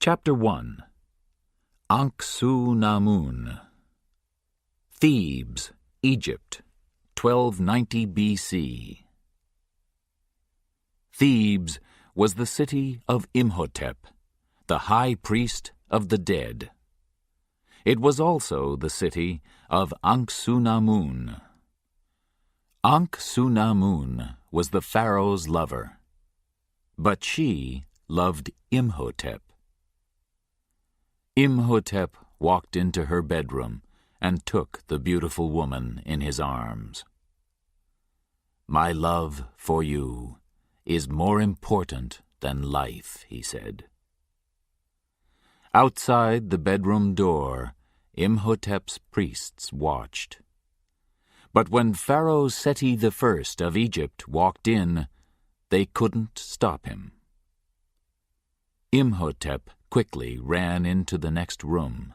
Chapter 1. Ankh-Su-Namun. Thebes, Egypt, 1290 B.C. Thebes was the city of Imhotep, the high priest of the dead. It was also the city of Ankh-Su-Namun. Ankh-Su-Namun was the pharaoh's lover, but she loved Imhotep. Imhotep walked into her bedroom and took the beautiful woman in his arms. "My love for you is more important than life," he said. Outside the bedroom door, Imhotep's priests watched. But when Pharaoh Seti I of Egypt walked in, they couldn't stop him. Imhotep quickly ran into the next room.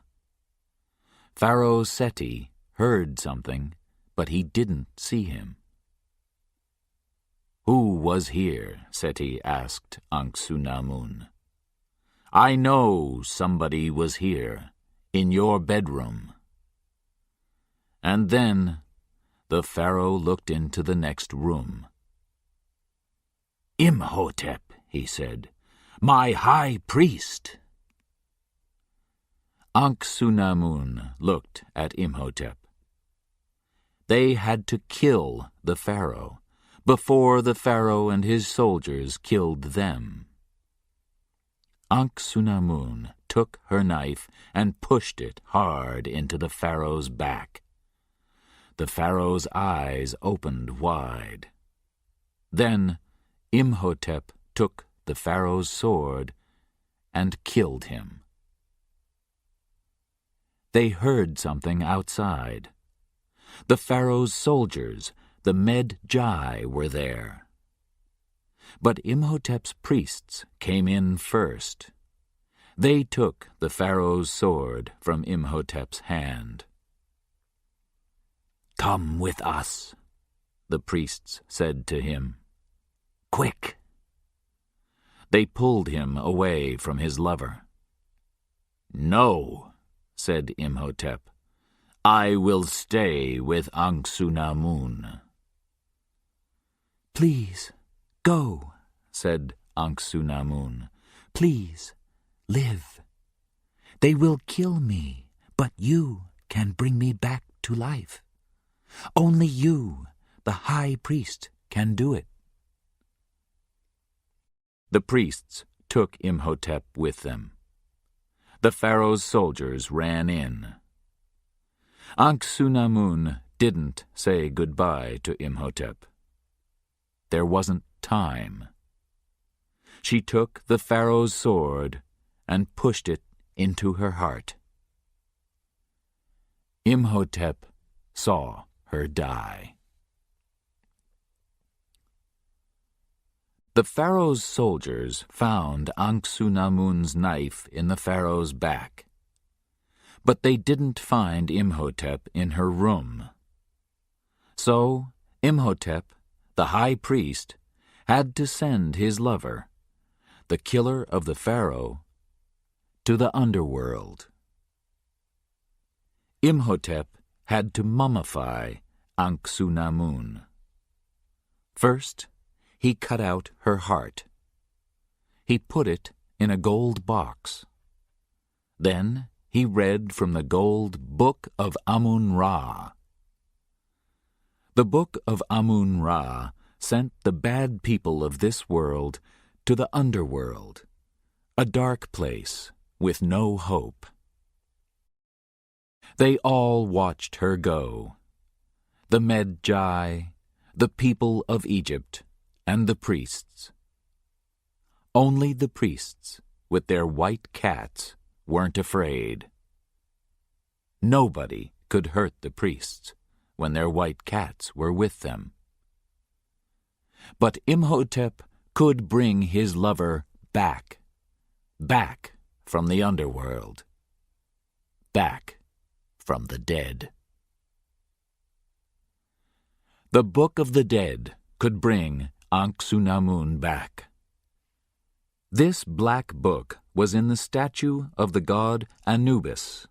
Pharaoh Seti heard something, but he didn't see him. "Who was here?" Seti asked Ankh-Su-Namun. "I know somebody was here, in your bedroom." And then the pharaoh looked into the next room. "Imhotep," he said, "my high priest." Ankh-Su-Namun looked at Imhotep. They had to kill the pharaoh before the pharaoh and his soldiers killed them. Ankh-Su-Namun took her knife and pushed it hard into the pharaoh's back. The pharaoh's eyes opened wide. Then Imhotep took the pharaoh's sword and killed him. They heard something outside. The pharaoh's soldiers, the Med-Jai, were there. But Imhotep's priests came in first. They took the pharaoh's sword from Imhotep's hand. "Come with us," the priests said to him. "Quick!" They pulled him away from his lover. "No," said Imhotep, "I will stay with Ankh-Su-Namun." "Please, go," said Ankh-Su-Namun. "Please, live. They will kill me, but you can bring me back to life. Only you, the high priest, can do it." The priests took Imhotep with them. The pharaoh's soldiers ran in. Ankh-Su-Namun didn't say goodbye to Imhotep. There wasn't time. She took the pharaoh's sword and pushed it into her heart. Imhotep saw her die. The pharaoh's soldiers found Ankh-Su-Namun's knife in the pharaoh's back. But they didn't find Imhotep in her room. So Imhotep, the high priest, had to send his lover, the killer of the pharaoh, to the underworld. Imhotep had to mummify Ankh-Su-Namun. First, he cut out her heart. He put it in a gold box. Then he read from the gold Book of Amun-Ra. The Book of Amun-Ra sent the bad people of this world to the underworld, a dark place with no hope. They all watched her go, the Med-Jai, the people of Egypt, and the priests. Only the priests, with their white cats, weren't afraid. Nobody could hurt the priests when their white cats were with them. But Imhotep could bring his lover back from the underworld, back from the dead. The Book of the Dead could bring Ankh-Su-Namun back. This black book was in the statue of the god Anubis.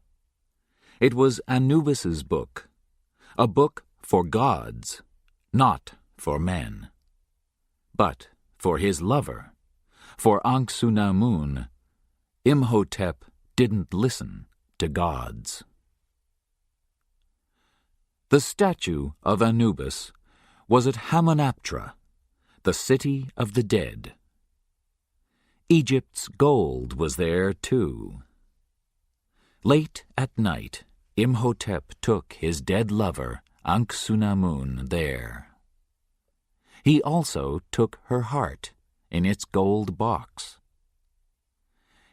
It was Anubis's book, a book for gods, not for men. But for his lover, for Ankh-Su-Namun, Imhotep didn't listen to gods. The statue of Anubis was at Hamunaptra, the city of the dead. Egypt's gold was there too. Late at night, Imhotep took his dead lover, Ankh-Su-Namun, there. He also took her heart in its gold box.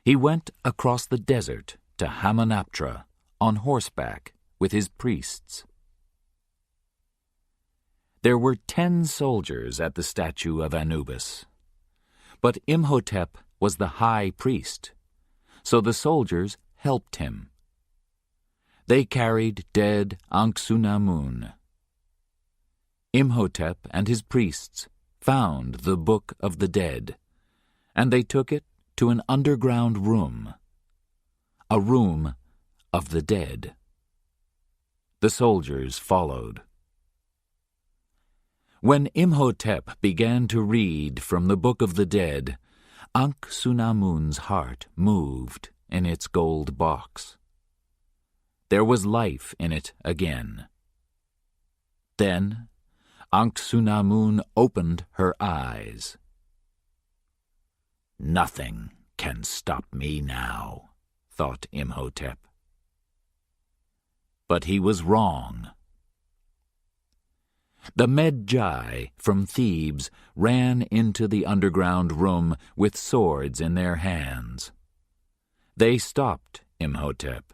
He went across the desert to Hamunaptra on horseback with his priests. There were 10 soldiers at the statue of Anubis, but Imhotep was the high priest, so the soldiers helped him. They carried dead Ankh-Su-Namun. Imhotep and his priests found the Book of the Dead, and they took it to an underground room, a room of the dead. The soldiers followed. When Imhotep began to read from the Book of the Dead, Ankh-Su-Namun's heart moved in its gold box. There was life in it again. Then Ankh-Su-Namun opened her eyes. "Nothing can stop me now," thought Imhotep. But he was wrong. The Medjai from Thebes ran into the underground room with swords in their hands. They stopped Imhotep.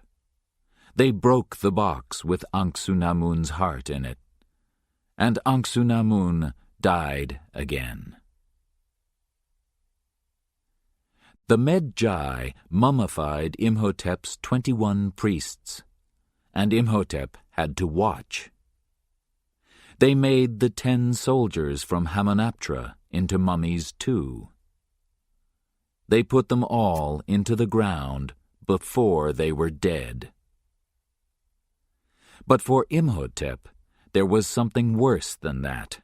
They broke the box with Ankh-Su-Namun's heart in it, and Ankh-Su-Namun died again. The Medjai mummified Imhotep's 21 priests, and Imhotep had to watch. They made the 10 soldiers from Hamunaptra into mummies too. They put them all into the ground before they were dead. But for Imhotep, there was something worse than that.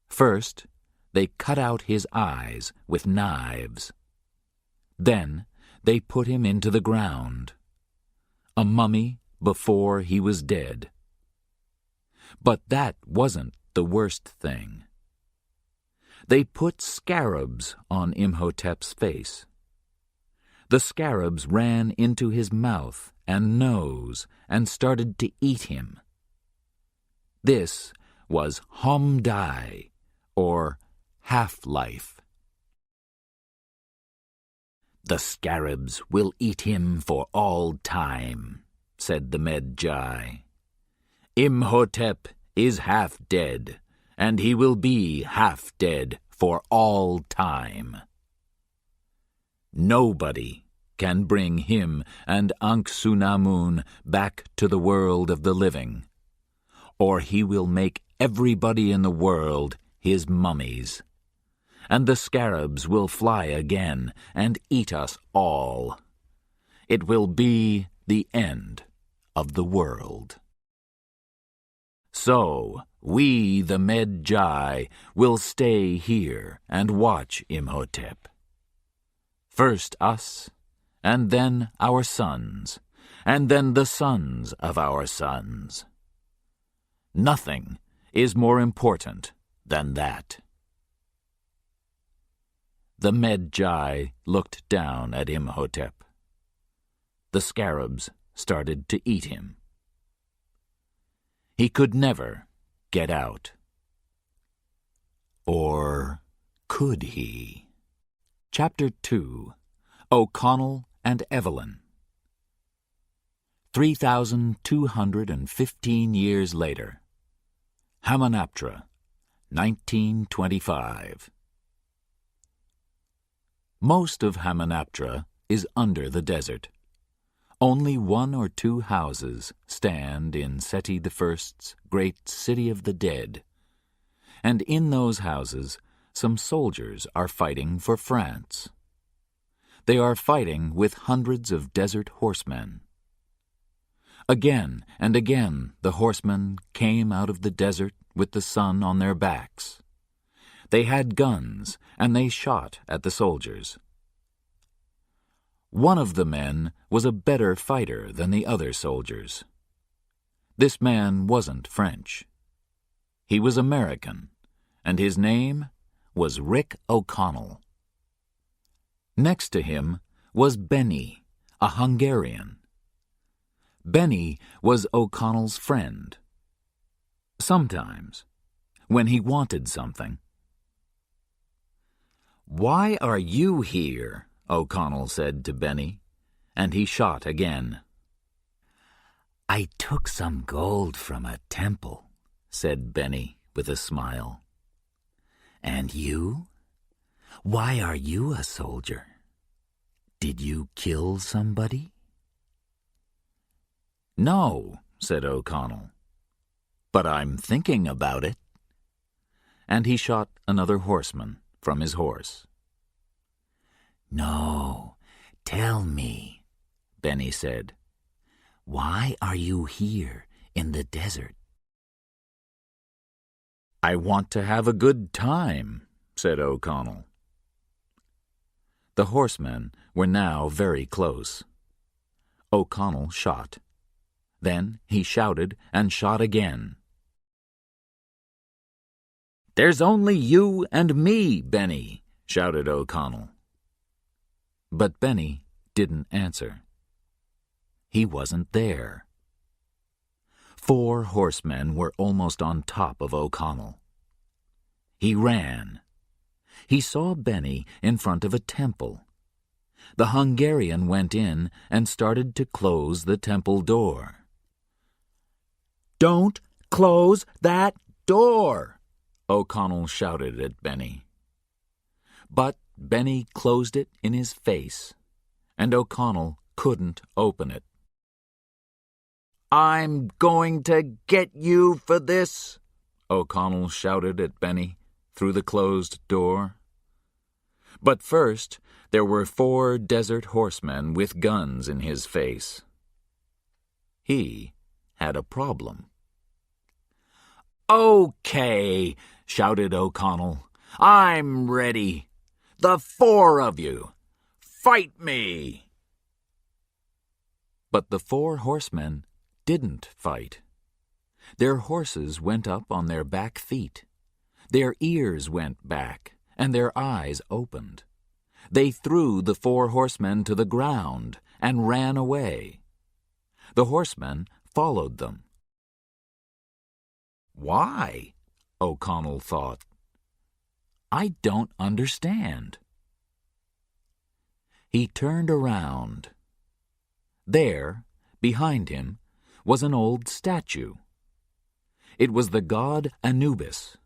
First, they cut out his eyes with knives. Then they put him into the ground, a mummy before he was dead. But that wasn't the worst thing. They put scarabs on Imhotep's face. The scarabs ran into his mouth and nose and started to eat him. This was Homdai, or half-life. "The scarabs will eat him for all time," said the Medjai. "Imhotep is half dead, and he will be half dead for all time. Nobody can bring him and Ankh-Su-Namun back to the world of the living, or he will make everybody in the world his mummies, and the scarabs will fly again and eat us all. It will be the end of the world. So we, the Medjai, will stay here and watch Imhotep. First us, and then our sons, and then the sons of our sons. Nothing is more important than that." The Medjai looked down at Imhotep. The scarabs started to eat him. He could never get out. Or could he? Chapter 2. O'Connell and Evelyn. 3,215 years later. Hamunaptra, 1925. Most of Hamunaptra is under the desert. Only 1 or 2 houses stand in Seti I's great city of the dead, and in those houses some soldiers are fighting for France. They are fighting with hundreds of desert horsemen. Again and again the horsemen came out of the desert with the sun on their backs. They had guns, and they shot at the soldiers. One of the men was a better fighter than the other soldiers. This man wasn't French. He was American, and his name was Rick O'Connell. Next to him was Benny, a Hungarian. Benny was O'Connell's friend. Sometimes, when he wanted something. "Why are you here?" O'Connell said to Benny, and he shot again. "I took some gold from a temple," said Benny with a smile. "And you? Why are you a soldier? Did you kill somebody?" "No," said O'Connell, "but I'm thinking about it." And he shot another horseman from his horse. "No, tell me," Benny said. "Why are you here in the desert?" "I want to have a good time," said O'Connell. The horsemen were now very close. O'Connell shot. Then he shouted and shot again. "There's only you and me, Benny," shouted O'Connell. But Benny didn't answer. He wasn't there. 4 horsemen were almost on top of O'Connell. He ran. He saw Benny in front of a temple. The Hungarian went in and started to close the temple door. "Don't close that door!" O'Connell shouted at Benny. But Benny closed it in his face, and O'Connell couldn't open it. "I'm going to get you for this," O'Connell shouted at Benny through the closed door. But first there were 4 desert horsemen with guns in his face. He had a problem. "Okay," shouted O'Connell. "I'm ready. The 4 of you. Fight me!" But the 4 horsemen didn't fight. Their horses went up on their back feet. Their ears went back, and their eyes opened. They threw the 4 horsemen to the ground and ran away. The horsemen followed them. "Why?" O'Connell thought. "I don't understand." He turned around. There, behind him, was an old statue. It was the god Anubis.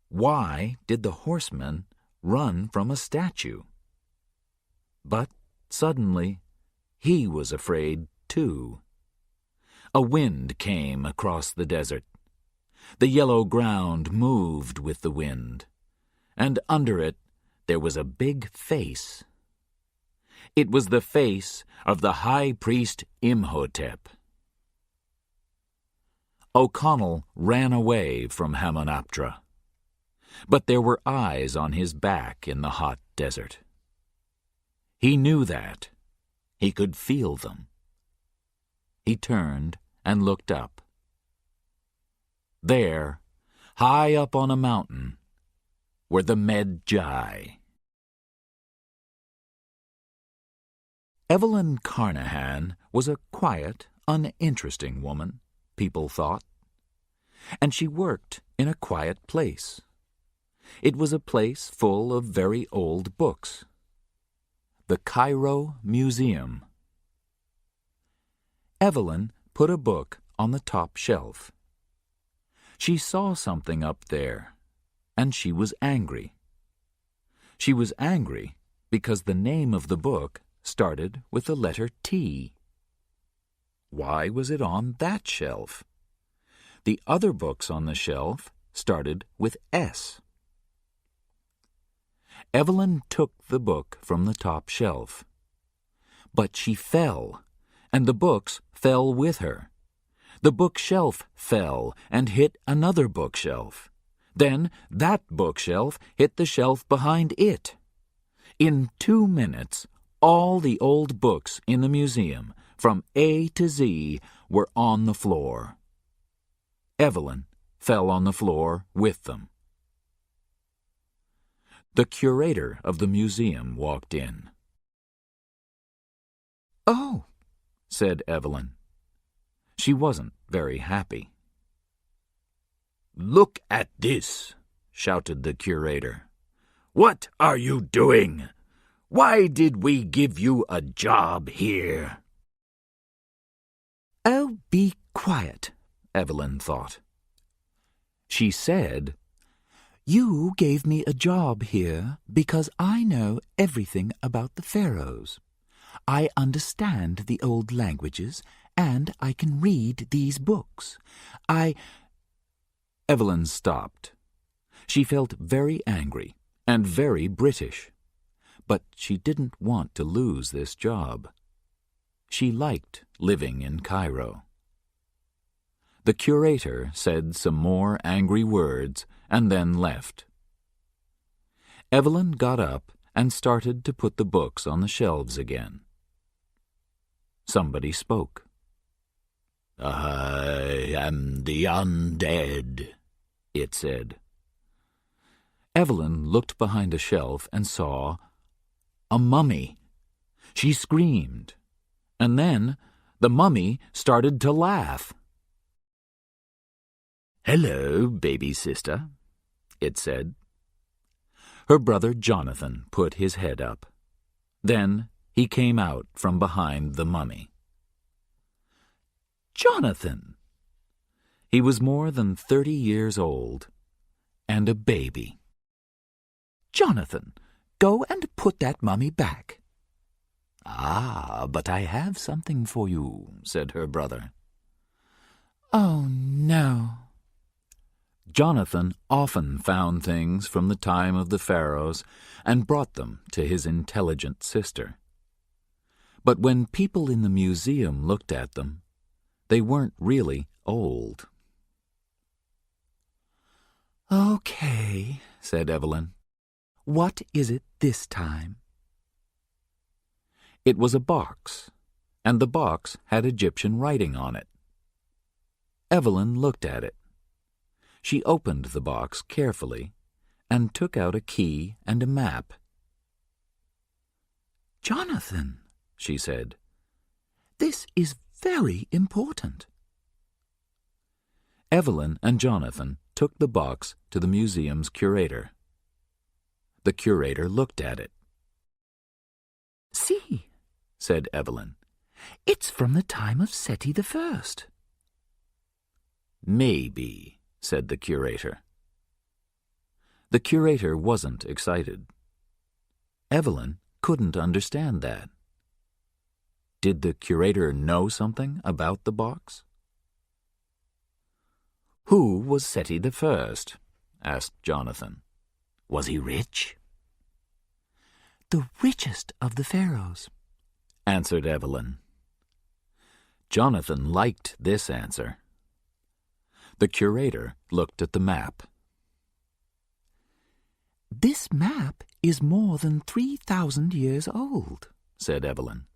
Why did the horsemen run from a statue? But suddenly he was afraid too. A wind came across the desert. The yellow ground moved with the wind, and under it there was a big face. It was the face of the high priest Imhotep. O'Connell ran away from Hamunaptra, but there were eyes on his back in the hot desert. He knew that. He could feel them. He turned and looked up. There, high up on a mountain, were the Medjai. Evelyn Carnahan was a quiet, uninteresting woman, people thought. And she worked in a quiet place. It was a place full of very old books. The Cairo Museum. Evelyn put a book on the top shelf. She saw something up there, and she was angry. She was angry because the name of the book started with the letter T. Why was it on that shelf? The other books on the shelf started with S. Evelyn took the book from the top shelf. But she fell, and the books fell with her. The bookshelf fell and hit another bookshelf. Then that bookshelf hit the shelf behind it. In 2 minutes, all the old books in the museum, from A to Z, were on the floor. Evelyn fell on the floor with them. The curator of the museum walked in. "Oh," said Evelyn. She wasn't very happy. "Look at this," shouted the curator. "What are you doing? Why did we give you a job here?" "Oh, be quiet," Evelyn thought. She said, "You gave me a job here because I know everything about the pharaohs. I understand the old languages, and I can read these books. Evelyn stopped. She felt very angry and very British, but she didn't want to lose this job. She liked living in Cairo. The curator said some more angry words and then left. Evelyn got up and started to put the books on the shelves again. Somebody spoke. "I am the undead," it said. Evelyn looked behind a shelf and saw a mummy. She screamed, and then the mummy started to laugh. "Hello, baby sister," it said. Her brother Jonathan put his head up. Then he came out from behind the mummy. Jonathan! He was more than 30 years old, and a baby. "Jonathan, go and put that mummy back." "Ah, but I have something for you," said her brother. "Oh, no." Jonathan often found things from the time of the pharaohs and brought them to his intelligent sister. But when people in the museum looked at them, they weren't really old. "Okay," said Evelyn. "What is it this time?" It was a box, and the box had Egyptian writing on it. Evelyn looked at it. She opened the box carefully and took out a key and a map. "Jonathan," she said, "this is very important." Evelyn and Jonathan took the box to the museum's curator. The curator looked at it. "See," said Evelyn, "it's from the time of Seti I." "Maybe," said the curator. The curator wasn't excited. Evelyn couldn't understand that. Did the curator know something about the box? "Who was Seti I?" asked Jonathan. "Was he rich?" "The richest of the pharaohs," answered Evelyn. Jonathan liked this answer. The curator looked at the map. "This map is more than 3,000 years old," said Evelyn.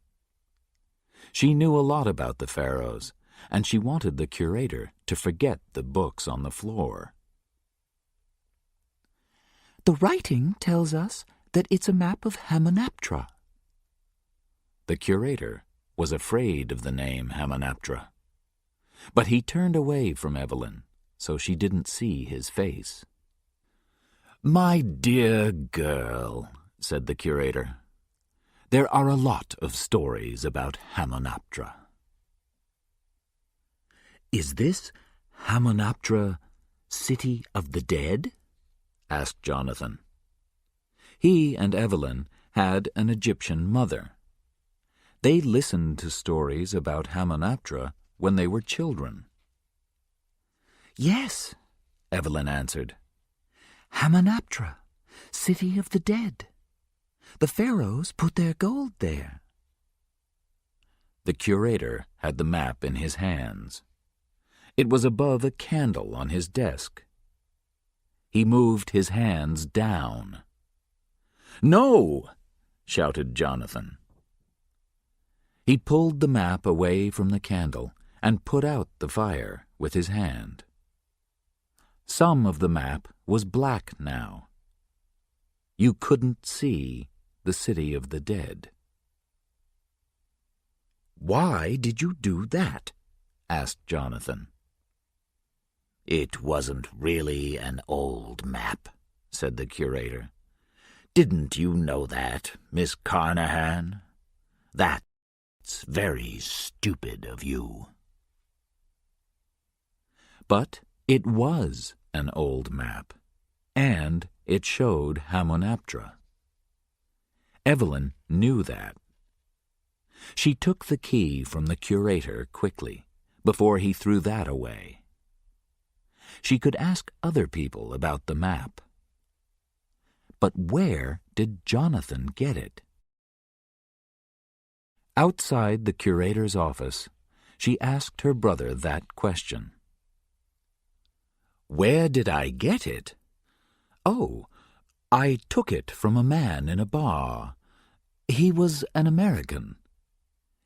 She knew a lot about the pharaohs, and she wanted the curator to forget the books on the floor. "The writing tells us that it's a map of Hamunaptra." The curator was afraid of the name Hamunaptra, but he turned away from Evelyn so she didn't see his face. "My dear girl," said the curator, "there are a lot of stories about Hamunaptra." "Is this Hamunaptra City of the Dead?" asked Jonathan. He and Evelyn had an Egyptian mother. They listened to stories about Hamunaptra when they were children. "Yes," Evelyn answered. "Hamunaptra, City of the Dead." The pharaohs put their gold there. The curator had the map in his hands. It was above a candle on his desk. He moved his hands down. "No!" shouted Jonathan. He pulled the map away from the candle and put out the fire with his hand. Some of the map was black now. You couldn't see the city of the dead. "Why did you do that?" asked Jonathan. "It wasn't really an old map," said the curator. "Didn't you know that, Miss Carnahan? That's very stupid of you." But it was an old map, and it showed Hamunaptra. Evelyn knew that. She took the key from the curator quickly, before he threw that away. She could ask other people about the map. But where did Jonathan get it? Outside the curator's office, she asked her brother that question. "Where did I get it? Oh, I took it from a man in a bar. He was an American.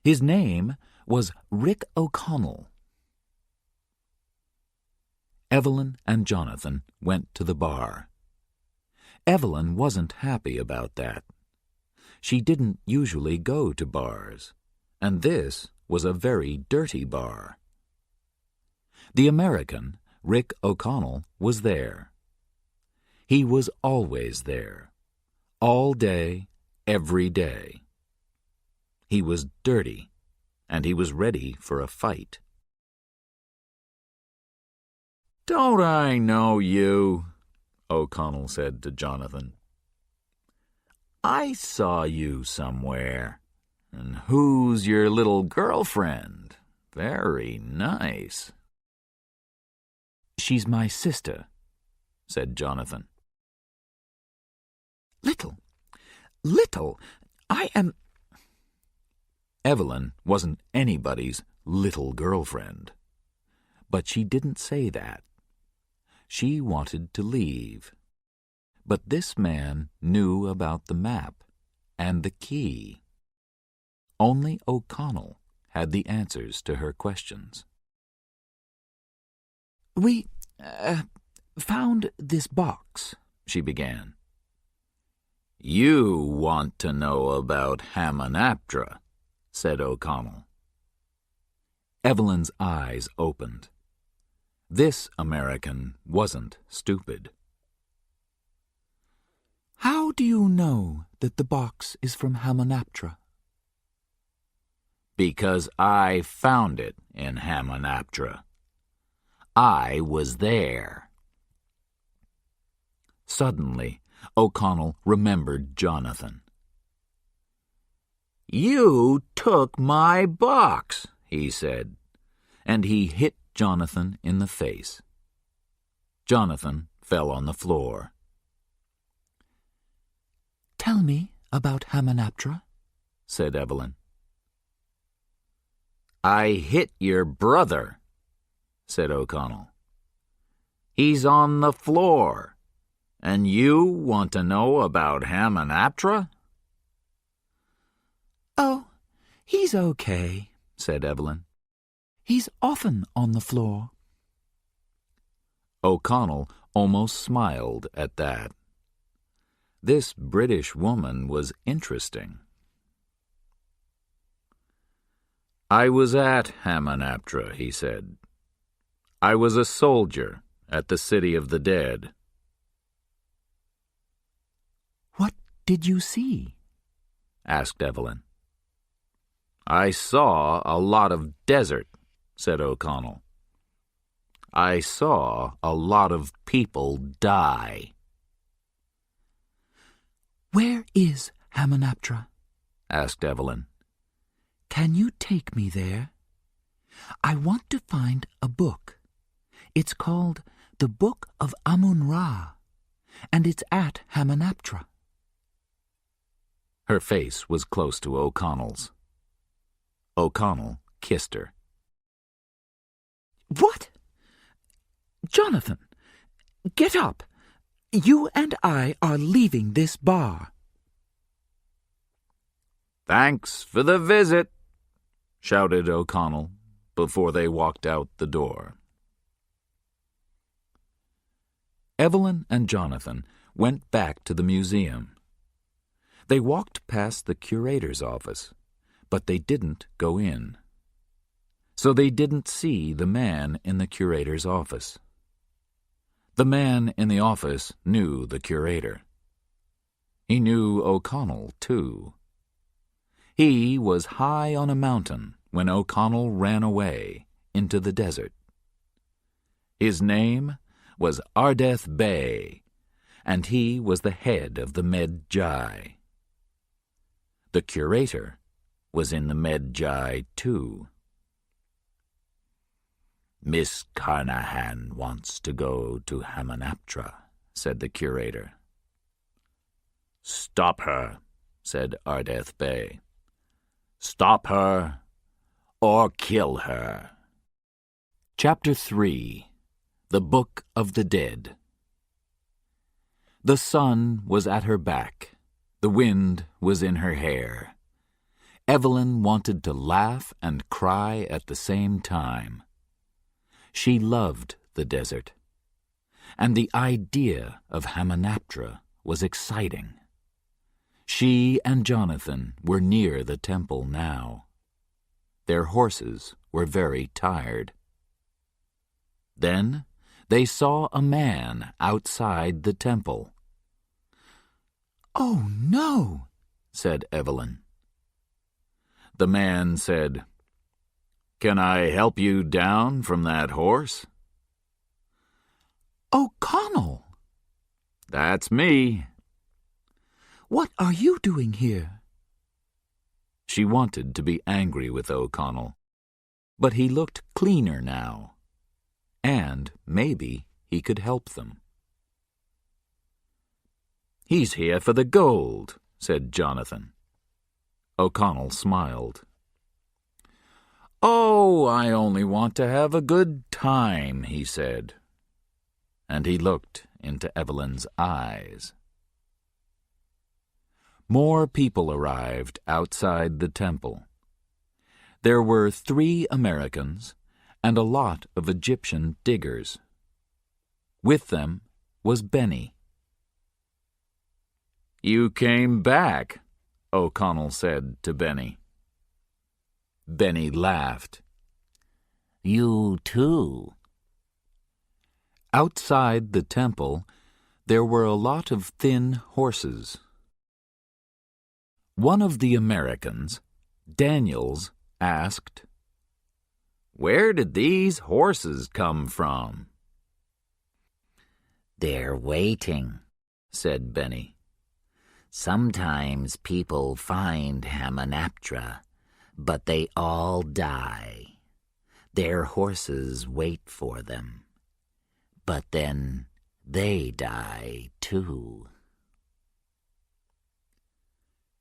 His name was Rick O'Connell." Evelyn and Jonathan went to the bar. Evelyn wasn't happy about that. She didn't usually go to bars, and this was a very dirty bar. The American, Rick O'Connell, was there. He was always there, all day, every day. He was dirty, and he was ready for a fight. "Don't I know you?" O'Connell said to Jonathan. "I saw you somewhere. And who's your little girlfriend? Very nice." "She's my sister," said Jonathan. Little, I am..." Evelyn wasn't anybody's little girlfriend. But she didn't say that. She wanted to leave. But this man knew about the map and the key. Only O'Connell had the answers to her questions. "We found this box," she began. "You want to know about Hamunaptra," said O'Connell. Evelyn's eyes opened. This American wasn't stupid. "How do you know that the box is from Hamunaptra?" "Because I found it in Hamunaptra. I was there." Suddenly, O'Connell remembered Jonathan. "You took my box," he said, and he hit Jonathan in the face. Jonathan fell on the floor. "Tell me about Hamunaptra," said Evelyn. "I hit your brother," said O'Connell. "He's on the floor, and you want to know about Hamunaptra?" "Oh, he's okay," said Evelyn. "He's often on the floor." O'Connell almost smiled at that. This British woman was interesting. "I was at Hamunaptra," he said. "I was a soldier at the City of the Dead." "What did you see?" asked Evelyn. "I saw a lot of desert," said O'Connell. "I saw a lot of people die." "Where is Hamunaptra?" asked Evelyn. "Can you take me there? I want to find a book. It's called The Book of Amun-Ra, and it's at Hamunaptra." Her face was close to O'Connell's. O'Connell kissed her. "What? Jonathan, get up. You and I are leaving this bar." "Thanks for the visit," shouted O'Connell before they walked out the door. Evelyn and Jonathan went back to the museum. They walked past the curator's office, but they didn't go in. So they didn't see the man in the curator's office. The man in the office knew the curator. He knew O'Connell, too. He was high on a mountain when O'Connell ran away into the desert. His name was Ardeth Bey, and he was the head of the Medjai. The curator was in the Medjai, too. "Miss Carnahan wants to go to Hamunaptra," said the curator. "Stop her," said Ardeth Bey. "Stop her or kill her." Chapter 3. The Book of the Dead. The sun was at her back. The wind was in her hair. Evelyn wanted to laugh and cry at the same time. She loved the desert, and the idea of Hamunaptra was exciting. She and Jonathan were near the temple now. Their horses were very tired. Then they saw a man outside the temple. "Oh, no," said Evelyn. The man said, "Can I help you down from that horse?" "O'Connell." "That's me." "What are you doing here?" She wanted to be angry with O'Connell, but he looked cleaner now, and maybe he could help them. "He's here for the gold," said Jonathan. O'Connell smiled. "Oh, I only want to have a good time," he said, and he looked into Evelyn's eyes. More people arrived outside the temple. There were 3 Americans and a lot of Egyptian diggers. With them was Benny. "You came back," O'Connell said to Benny. Benny laughed. "You too." Outside the temple, there were a lot of thin horses. One of the Americans, Daniels, asked, "Where did these horses come from?" "They're waiting," said Benny. "Sometimes people find Hamunaptra, but they all die. Their horses wait for them. But then they die too."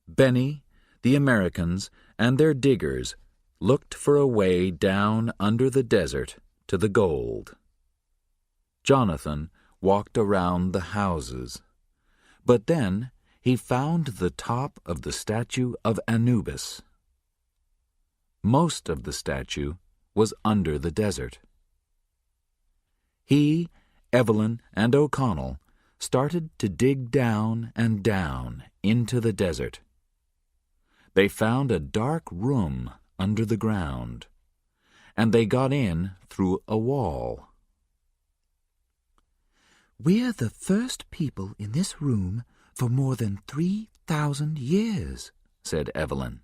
Benny, the Americans, and their diggers looked for a way down under the desert to the gold. Jonathan walked around the houses, but then he found the top of the statue of Anubis. Most of the statue was under the desert. He, Evelyn, and O'Connell started to dig down and down into the desert. They found a dark room under the ground, and they got in through a wall. "We're the first people in this room for more than 3,000 years, said Evelyn.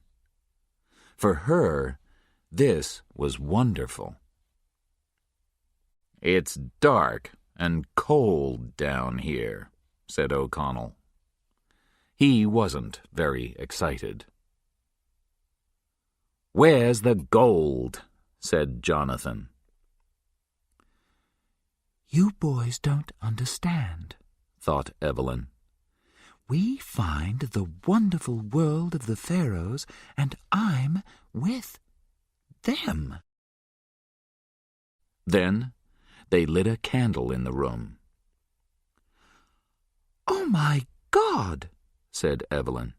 For her, this was wonderful. It's dark and cold down here, said O'Connell. He wasn't very excited. Where's the gold? Said Jonathan. You boys don't understand, thought Evelyn. We find the wonderful world of the pharaohs, and I'm with them. Then they lit a candle in the room. Oh, my God, said Evelyn.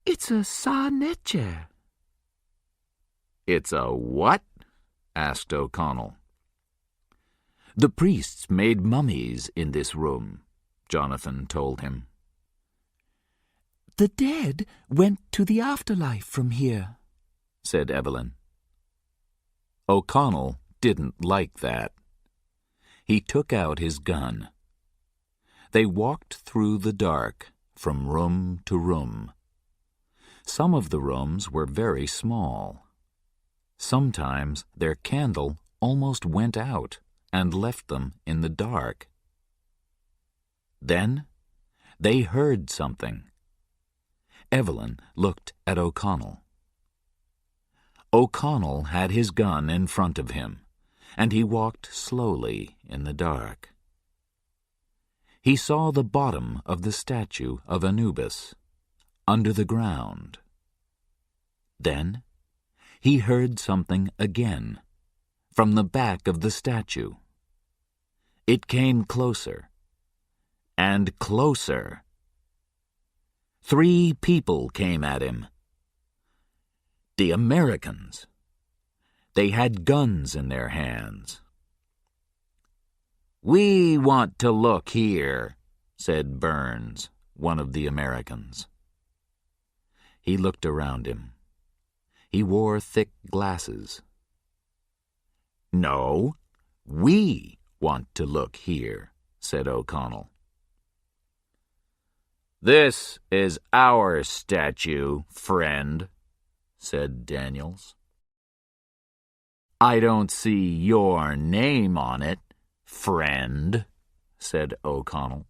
It's a sarnet chair. It's a what? Asked O'Connell. The priests made mummies in this room, Jonathan told him. The dead went to the afterlife from here, said Evelyn. O'Connell didn't like that. He took out his gun. They walked through the dark, from room to room. Some of the rooms were very small. Sometimes their candle almost went out and left them in the dark. Then they heard something. Evelyn looked at O'Connell. O'Connell had his gun in front of him, and he walked slowly in the dark. He saw the bottom of the statue of Anubis, under the ground. Then he heard something again, from the back of the statue. It came closer, and closer. 3 people came at him. The Americans. They had guns in their hands. "We want to look here," said Burns, one of the Americans. He looked around him. He wore thick glasses. "No, we want to look here," said O'Connell. "This is our statue, friend," said Daniels. "I don't see your name on it, friend," said O'Connell.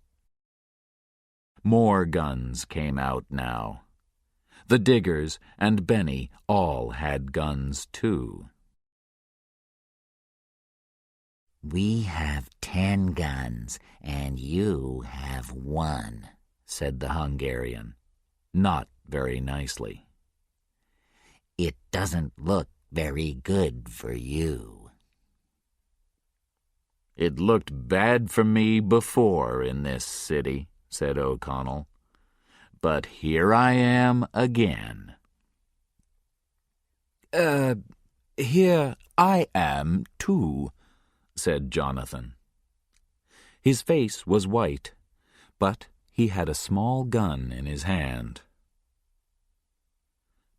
More guns came out now. The Diggers and Benny all had guns too. "We have 10 guns, and you have 1, said the Hungarian, not very nicely. "It doesn't look very good for you." "It looked bad for me before in this city," said O'Connell. "But here I am again." Here I am, too," said Jonathan. His face was white, but he had a small gun in his hand.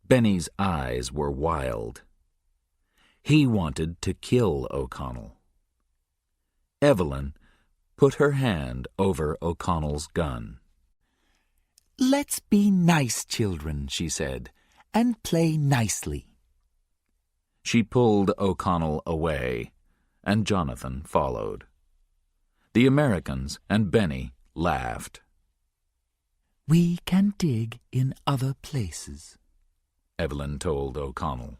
Benny's eyes were wild. He wanted to kill O'Connell. Evelyn put her hand over O'Connell's gun. "Let's be nice children," she said, "and play nicely." She pulled O'Connell away, and Jonathan followed. The Americans and Benny laughed. "We can dig in other places," Evelyn told O'Connell.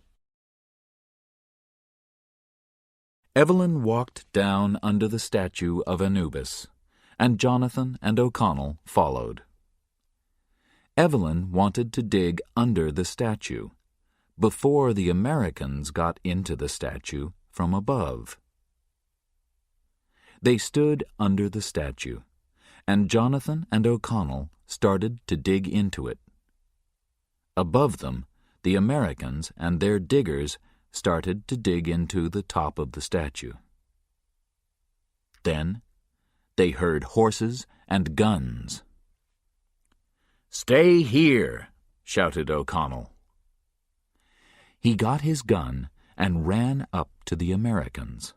Evelyn walked down under the statue of Anubis, and Jonathan and O'Connell followed. Evelyn wanted to dig under the statue, before the Americans got into the statue from above. They stood under the statue, and Jonathan and O'Connell started to dig into it. Above them, the Americans and their diggers started to dig into the top of the statue. Then they heard horses and guns. "Stay here!" shouted O'Connell. He got his gun and ran up to the Americans.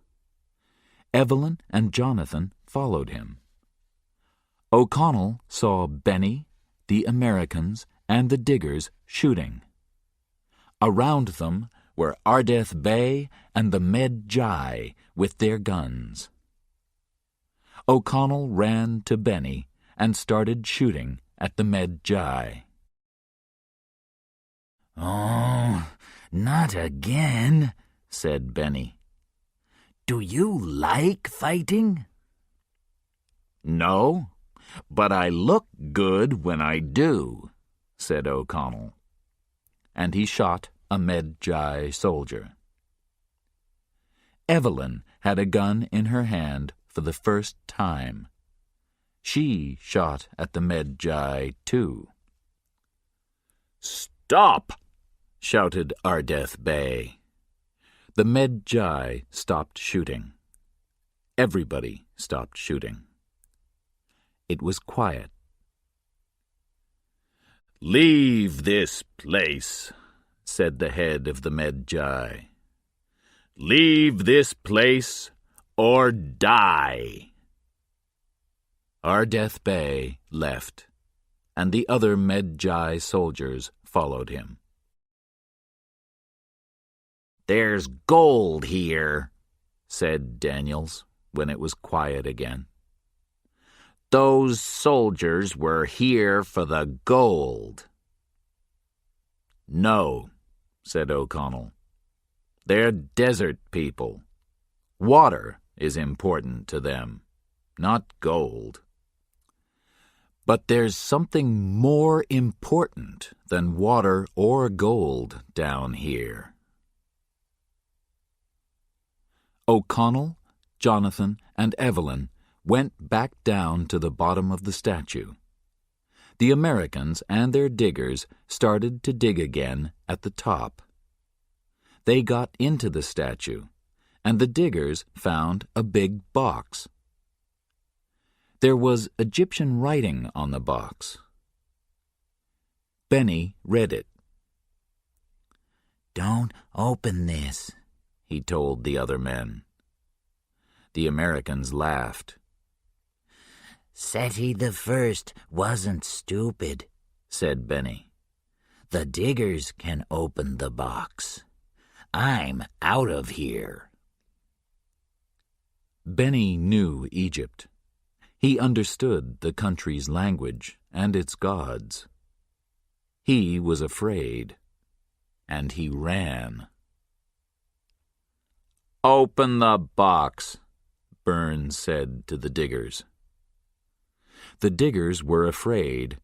Evelyn and Jonathan followed him. O'Connell saw Benny, the Americans, and the diggers shooting. Around them were Ardeth Bey and the Medjai with their guns. O'Connell ran to Benny and started shooting at the Medjai. "Oh, not again," said Benny. "Do you like fighting?" "No, But I look good when I do, said O'Connell. And he shot a Medjay soldier. Evelyn had a gun in her hand for the first time. She shot at the Medjay too. Stop! Shouted Ardeth Bey. The Medjay stopped shooting. Everybody stopped shooting. It was quiet. Leave this place, said the head of the Medjay. Leave this place or die. Ardeth Bey left, and the other Medjay soldiers followed him. There's gold here, said Daniels when it was quiet again. Those soldiers were here for the gold. No, said O'Connell. They're desert people. Water is important to them, not gold. But there's something more important than water or gold down here. O'Connell, Jonathan, and Evelyn went back down to the bottom of the statue. The Americans and their diggers started to dig again at the top. They got into the statue, and the diggers found a big box. There was Egyptian writing on the box. Benny read it. "Don't open this," he told the other men. The Americans laughed. "Seti the First wasn't stupid," said Benny. "The diggers can open the box. I'm out of here." Benny knew Egypt. He understood the country's language and its gods. He was afraid, and he ran. "Open the box," Burns said to the diggers. The diggers were afraid,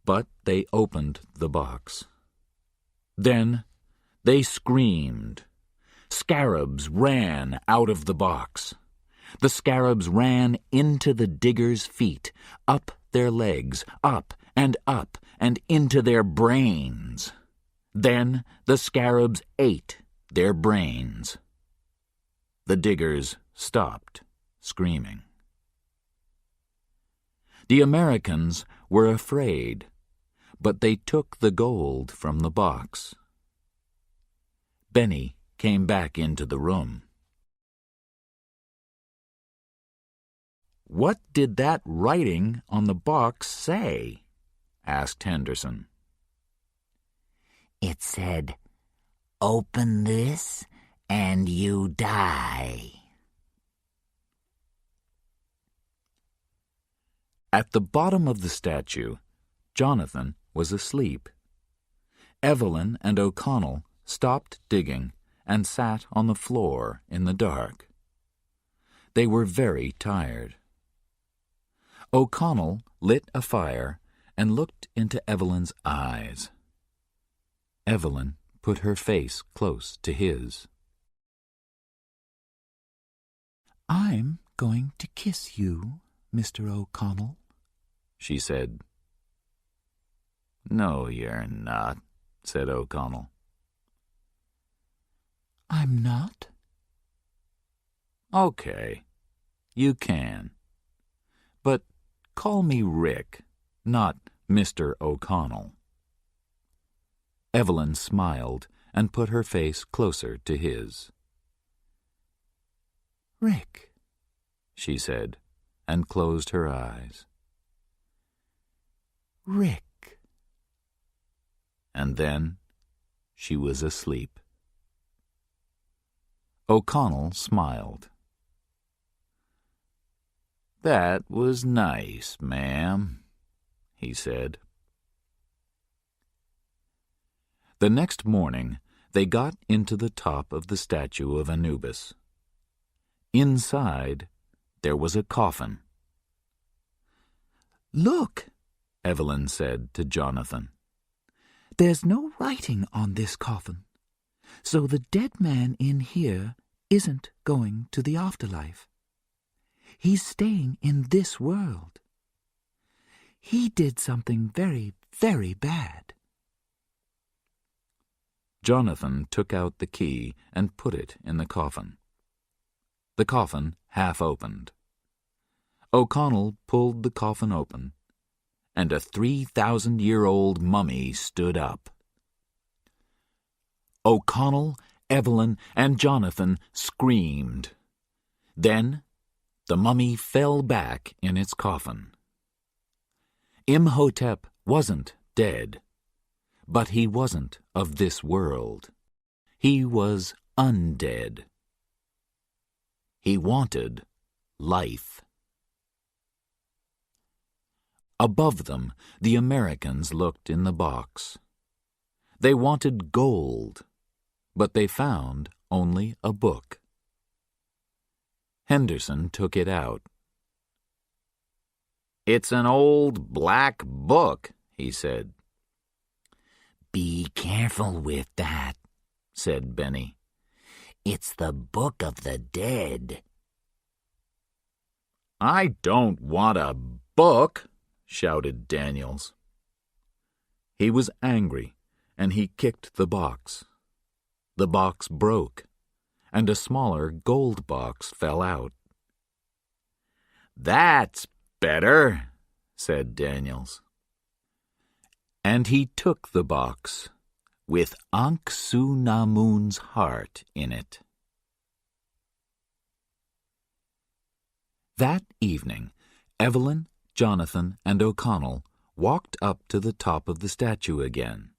but they opened the box. Then they screamed. Scarabs ran out of the box. The scarabs ran into the diggers' feet, up their legs, up and into their brains. Then the scarabs ate their brains. The diggers stopped screaming. The Americans were afraid, but they took the gold from the box. Benny came back into the room. "What did that writing on the box say?" asked Henderson. "It said, 'Open this and you die.'" At the bottom of the statue, Jonathan was asleep. Evelyn and O'Connell stopped digging and sat on the floor in the dark. They were very tired. O'Connell lit a fire and looked into Evelyn's eyes. Evelyn put her face close to his. "I'm going to kiss you, Mr. O'Connell," she said. "No, you're not," said O'Connell. "I'm not?" "Okay, you can. But call me Rick, not Mr. O'Connell." Evelyn smiled and put her face closer to his. "Rick," she said, and closed her eyes. "Rick." And then she was asleep. O'Connell smiled. "That was nice, ma'am," he said. The next morning they got into the top of the statue of Anubis. Inside there was a coffin. Look, Evelyn said to Jonathan. there's no writing on this coffin, so the dead man in here isn't going to the afterlife. He's staying in this world. He did something very, very bad. Jonathan took out the key and put it in the coffin. The coffin half opened. O'Connell pulled the coffin open, and a 3,000-year-old mummy stood up. O'Connell, Evelyn, and Jonathan screamed. Then the mummy fell back in its coffin. Imhotep wasn't dead, but he wasn't of this world. He was undead. He wanted life. Above them, the Americans looked in the box. They wanted gold, but they found only a book. Henderson took it out. "It's an old black book," he said. Be careful with that, said Benny. It's the Book of the Dead. "I don't want a book," shouted Daniels. He was angry, and he kicked the box. The box broke, and a smaller gold box fell out. "That's better," said Daniels. And he took the box, with Ankh-Su-Namun's heart in it. That evening, Evelyn, Jonathan, and O'Connell walked up to the top of the statue again.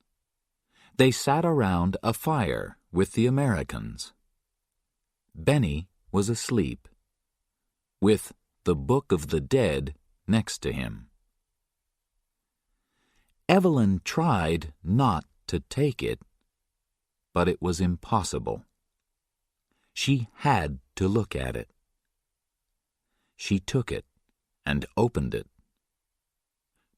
They sat around a fire with the Americans. Benny was asleep, with the Book of the Dead next to him. Evelyn tried not to take it, but it was impossible. She had to look at it. She took it and opened it.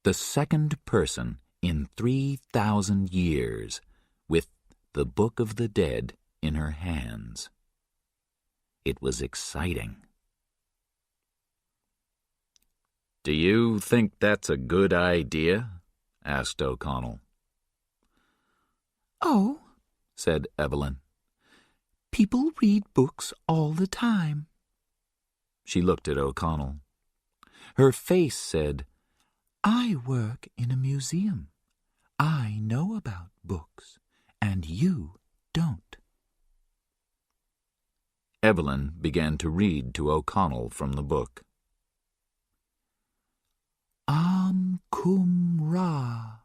The second person in 3,000 years with the Book of the Dead in her hands. It was exciting. "Do you think that's a good idea?" asked O'Connell. "Oh," said Evelyn, "people read books all the time." She looked at O'Connell. Her face said, "I work in a museum. I know about books, and you don't." Evelyn began to read to O'Connell from the book. Kum Ra,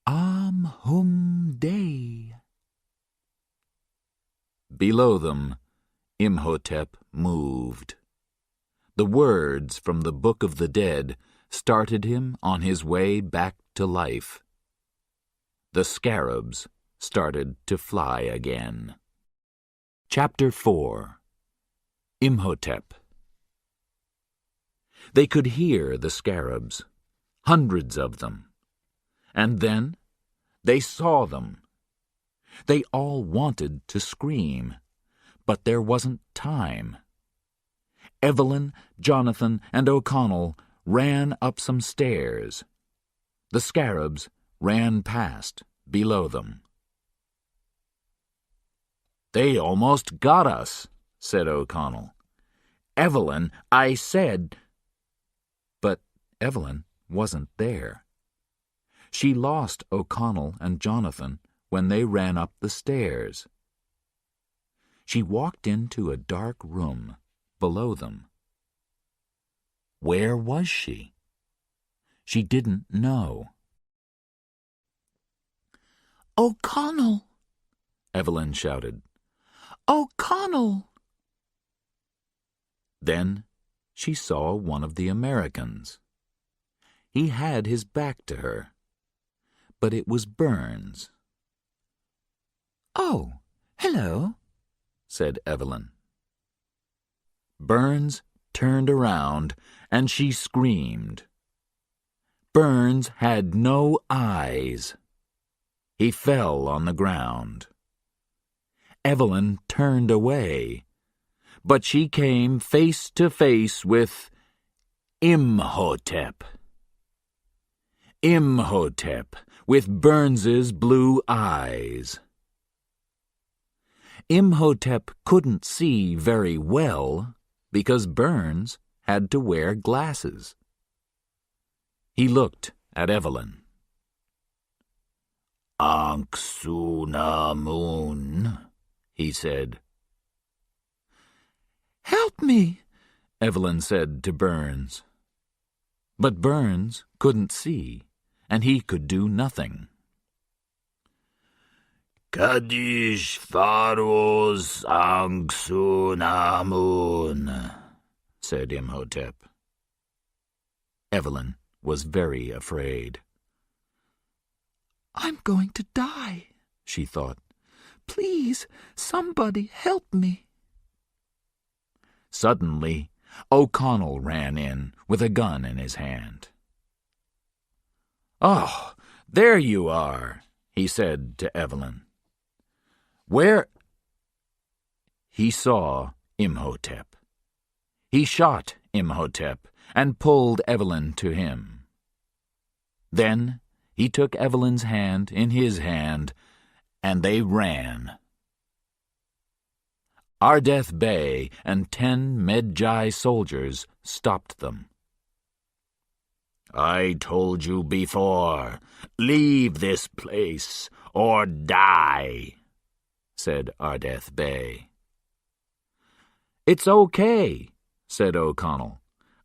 Hum Day. Below them, Imhotep moved. The words from the Book of the Dead started him on his way back to life. The scarabs started to fly again. Chapter 4. Imhotep. They could hear the scarabs, hundreds of them. And then they saw them. They all wanted to scream, but there wasn't time. Evelyn, Jonathan, and O'Connell ran up some stairs. The scarabs ran past below them. "They almost got us," said O'Connell. "Evelyn, I said—" But Evelyn wasn't there. She lost O'Connell and Jonathan when they ran up the stairs. She walked into a dark room below them. Where was she? She didn't know. "O'Connell!" Evelyn shouted. "O'Connell!" Then she saw one of the Americans. He had his back to her, but it was Burns. "Oh, hello," said Evelyn. Burns turned around, and she screamed. Burns had no eyes. He fell on the ground. Evelyn turned away, but she came face to face with Imhotep. Imhotep, with Burns's blue eyes. Imhotep couldn't see very well because Burns had to wear glasses. He looked at Evelyn. Anck-su-namun, he said. "Help me," Evelyn said to Burns. But Burns couldn't see, and he could do nothing. Kadish Pharaoh's Anck-su-namun, said Imhotep. Evelyn was very afraid. "I'm going to die," she thought. "Please, somebody help me." Suddenly, O'Connell ran in with a gun in his hand. "Oh, there you are," he said to Evelyn. "Where—" He saw Imhotep. He shot Imhotep and pulled Evelyn to him. Then he took Evelyn's hand in his hand, and they ran. Ardeth Bey and 10 Medjay soldiers stopped them. "I told you before, leave this place or die," said Ardeth Bey. "It's okay," said O'Connell.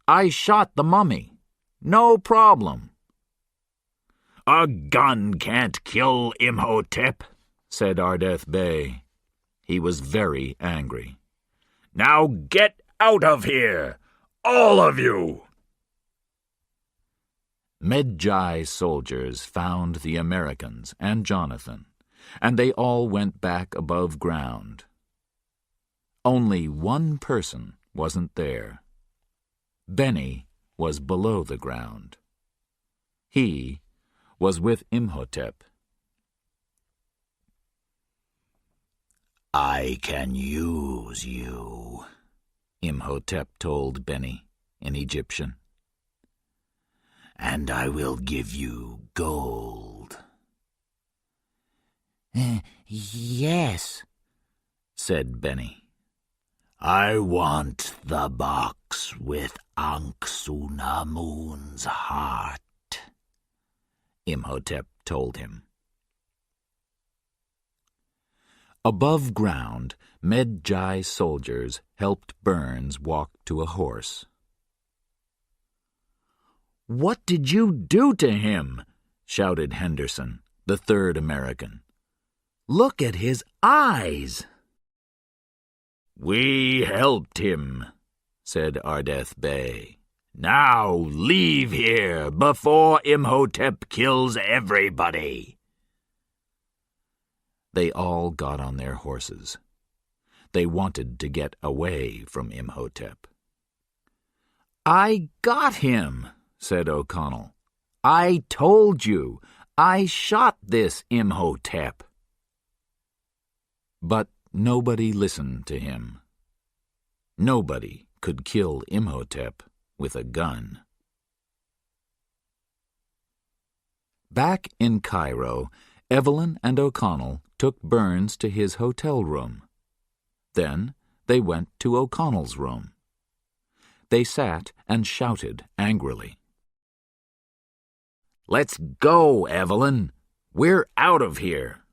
"I shot the mummy. No problem." "A gun can't kill Imhotep," said Ardeth Bey. He was very angry. "Now get out of here, all of you!" Medjay soldiers found the Americans and Jonathan, and they all went back above ground. Only one person wasn't there. Benny was below the ground. He was with Imhotep. "I can use you," Imhotep told Benny in Egyptian. "And I will give you gold." Yes, said Benny. "I want the box with Anck-su-namun's heart," Imhotep told him. Above ground, Medjay soldiers helped Burns walk to a horse. "What did you do to him?" shouted Henderson, the 3rd American. "Look at his eyes." "We helped him," said Ardeth Bey. "Now leave here before Imhotep kills everybody." They all got on their horses. They wanted to get away from Imhotep. "I got him," said O'Connell. "I told you, I shot this Imhotep." But nobody listened to him. Nobody could kill Imhotep with a gun. Back in Cairo, Evelyn and O'Connell took Burns to his hotel room. Then they went to O'Connell's room. They sat and shouted angrily. "Let's go, Evelyn. We're out of here,"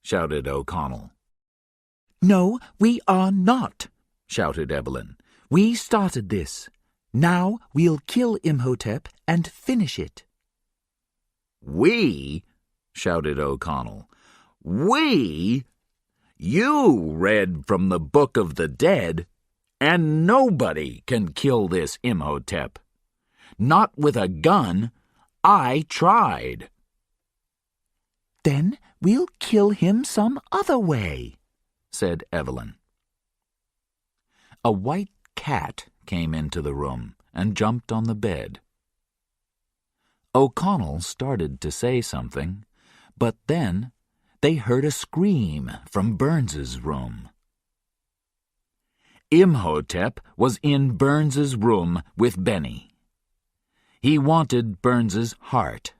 shouted O'Connell. "No, we are not," shouted Evelyn. "We started this. Now we'll kill Imhotep and finish it." "We?" shouted O'Connell. "We? You read from the Book of the Dead, and nobody can kill this Imhotep. Not with a gun. I tried." "Then we'll kill him some other way," said Evelyn. A white cat came into the room and jumped on the bed. O'Connell started to say something, but then they heard a scream from Burns's room. Imhotep was in Burns's room with Benny. He wanted Burns's heart.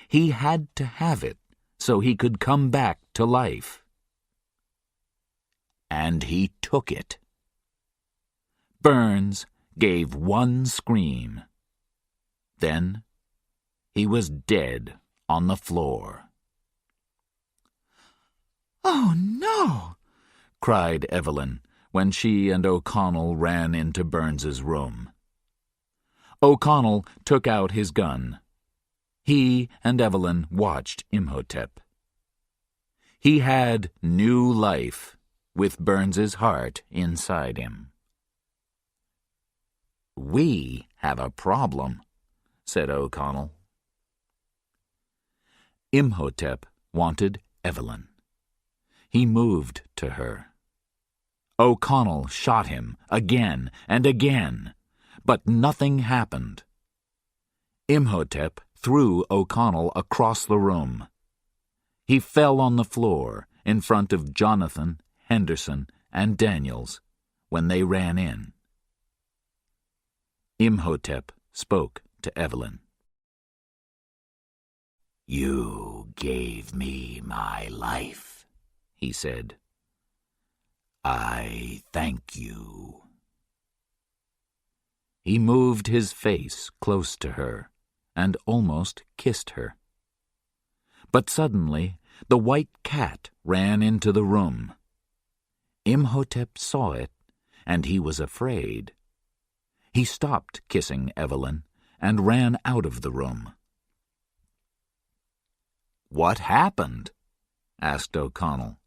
He had to have it so he could come back to life. And he took it. Burns gave one scream. Then he was dead on the floor. "Oh, no!" cried Evelyn when she and O'Connell ran into Burns's room. O'Connell took out his gun. He and Evelyn watched Imhotep. He had new life with Burns's heart inside him. "We have a problem," said O'Connell. Imhotep wanted Evelyn. He moved to her. O'Connell shot him again and again, but nothing happened. Imhotep threw O'Connell across the room. He fell on the floor in front of Jonathan, Henderson, and Daniels when they ran in. Imhotep spoke to Evelyn. "You gave me my life," he said. "I thank you." He moved his face close to her and almost kissed her. But suddenly the white cat ran into the room. Imhotep saw it, and he was afraid. He stopped kissing Evelyn and ran out of the room. "What happened?" asked O'Connell.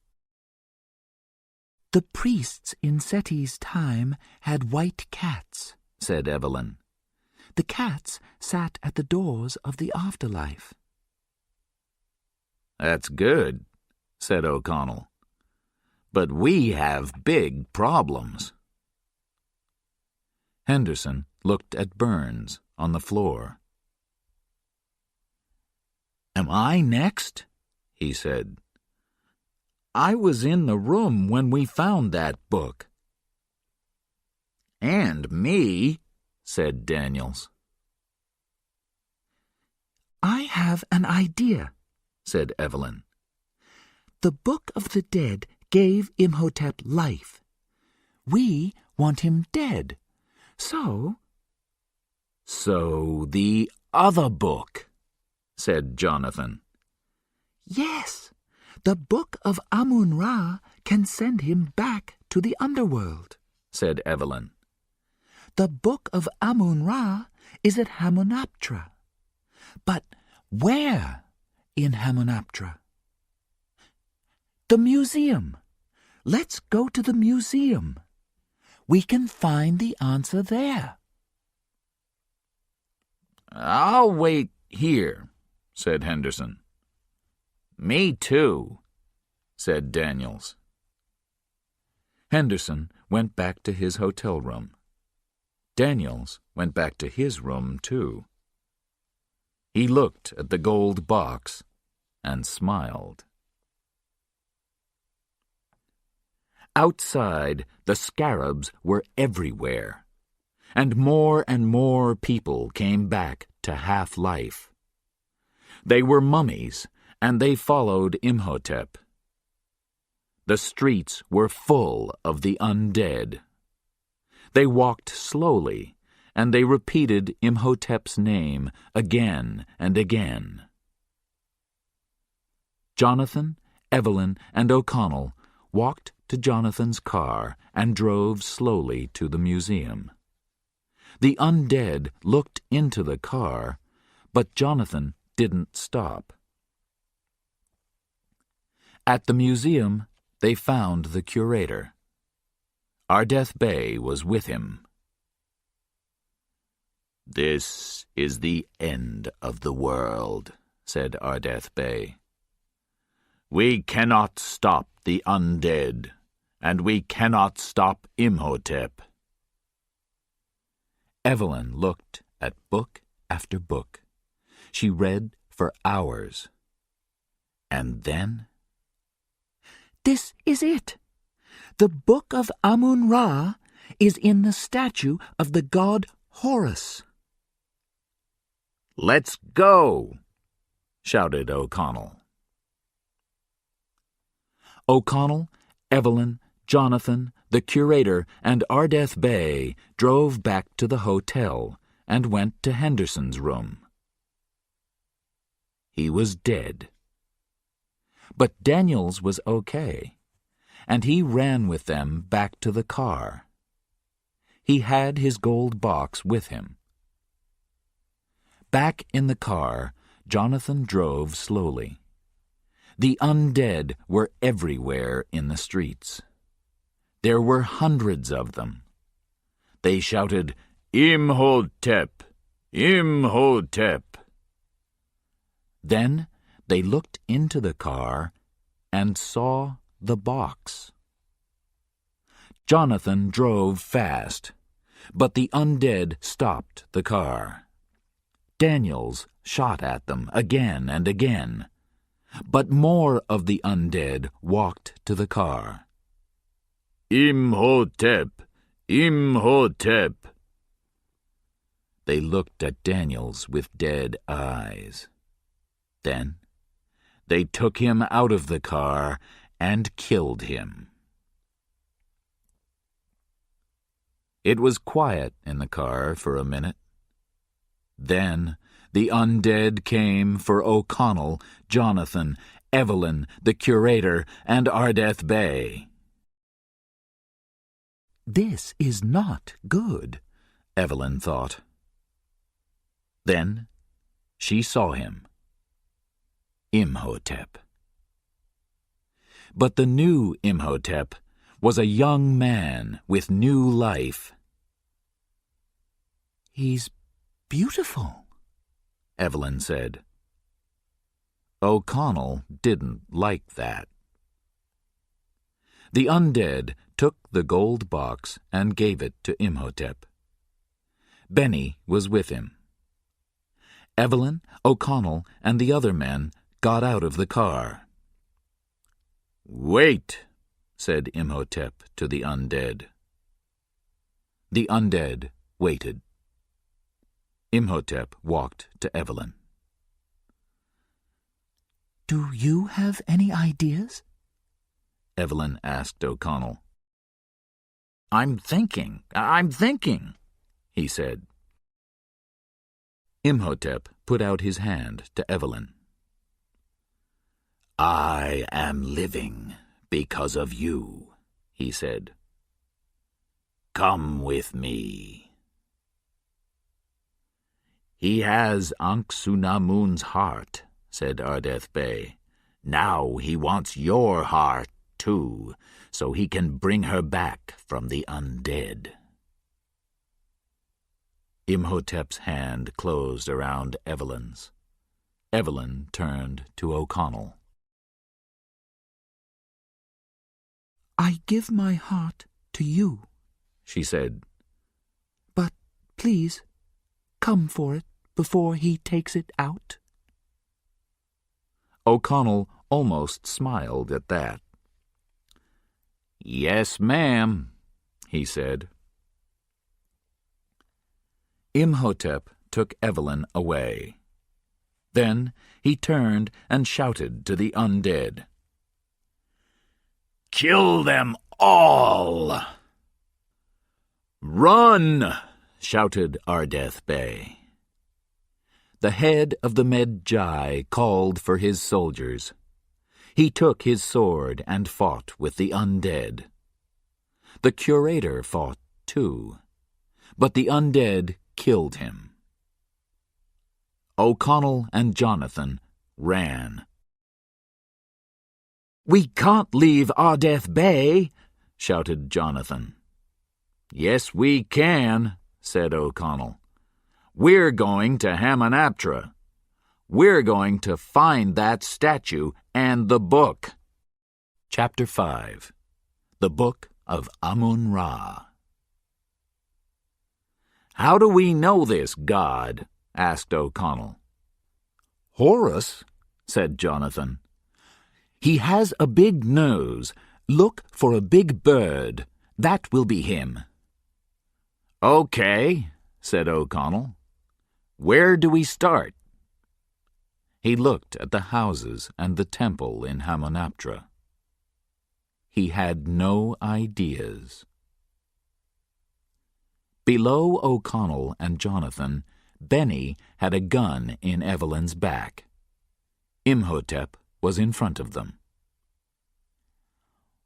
"The priests in Seti's time had white cats," said Evelyn. "The cats sat at the doors of the afterlife." "That's good," said O'Connell. "But we have big problems." Henderson looked at Burns on the floor. "Am I next?" he said. "I was in the room when we found that book." "And me," said Daniels. "I have an idea," said Evelyn. "The Book of the Dead gave Imhotep life. We want him dead. So the other book," said Jonathan. "Yes, the Book of Amun-Ra can send him back to the underworld," said Evelyn. "The Book of Amun-Ra is at Hamunaptra. But where in Hamunaptra?" "The museum. Let's go to the museum. We can find the answer there." "I'll wait here," said Henderson. "Me too," said Daniels. Henderson went back to his hotel room. Daniels went back to his room too. He looked at the gold box and smiled. Outside, the scarabs were everywhere, and more people came back to half-life. They were mummies, and they followed Imhotep. The streets were full of the undead. They walked slowly, and they repeated Imhotep's name again and again. Jonathan, Evelyn, and O'Connell walked to Jonathan's car and drove slowly to the museum. The undead looked into the car, but Jonathan didn't stop. At the museum, they found the curator. Ardeth Bey was with him. "This is the end of the world," said Ardeth Bey. "We cannot stop the undead, and we cannot stop Imhotep." Evelyn looked at book after book. She read for hours. And then, "This is it. The Book of Amun-Ra is in the statue of the god Horus." "Let's go!" shouted O'Connell. O'Connell, Evelyn, Jonathan, the curator, and Ardeth Bey drove back to the hotel and went to Henderson's room. He was dead. But Daniels was okay, and he ran with them back to the car. He had his gold box with him. Back in the car, Jonathan drove slowly. The undead were everywhere in the streets. There were hundreds of them. They shouted, "Imhotep! Imhotep!" Then they looked into the car and saw the box. Jonathan drove fast, but the undead stopped the car. Daniels shot at them again and again, but more of the undead walked to the car. "Imhotep! Imhotep!" They looked at Daniels with dead eyes. Then they took him out of the car and killed him. It was quiet in the car for a minute. Then the undead came for O'Connell, Jonathan, Evelyn, the curator, and Ardeth Bey. "This is not good," Evelyn thought. Then she saw him. Imhotep. But the new Imhotep was a young man with new life. "He's beautiful," Evelyn said. O'Connell didn't like that. The undead took the gold box and gave it to Imhotep. Benny was with him. Evelyn, O'Connell, and the other men got out of the car. "Wait," said Imhotep to the undead. The undead waited. Imhotep walked to Evelyn. "Do you have any ideas?" Evelyn asked O'Connell. I'm thinking, he said. Imhotep put out his hand to Evelyn. "I am living because of you," he said. "Come with me." "He has Ankh-Sunamun's heart," said Ardeth Bey. "Now he wants your heart, too, so he can bring her back from the undead." Imhotep's hand closed around Evelyn's. Evelyn turned to O'Connell. "I give my heart to you," she said. "But please, come for it before he takes it out." O'Connell almost smiled at that. "Yes, ma'am," he said. Imhotep took Evelyn away. Then he turned and shouted to the undead. "Kill them all!" "Run!" shouted Ardeth Bey. The head of the Medjai called for his soldiers. He took his sword and fought with the undead. The curator fought too, but the undead killed him. O'Connell and Jonathan ran. "We can't leave Ardeth Bey," shouted Jonathan. "Yes, we can," said O'Connell. "We're going to Hamunaptra. We're going to find that statue and the book." Chapter 5. The Book of Amun-Ra. "How do we know this god?" asked O'Connell. Horus, said Jonathan. He has a big nose. Look for a big bird. That will be him. Okay, said O'Connell. Where do we start? He looked at the houses and the temple in Hamunaptra. He had no ideas. Below O'Connell and Jonathan, Benny had a gun in Evelyn's back. Imhotep was in front of them.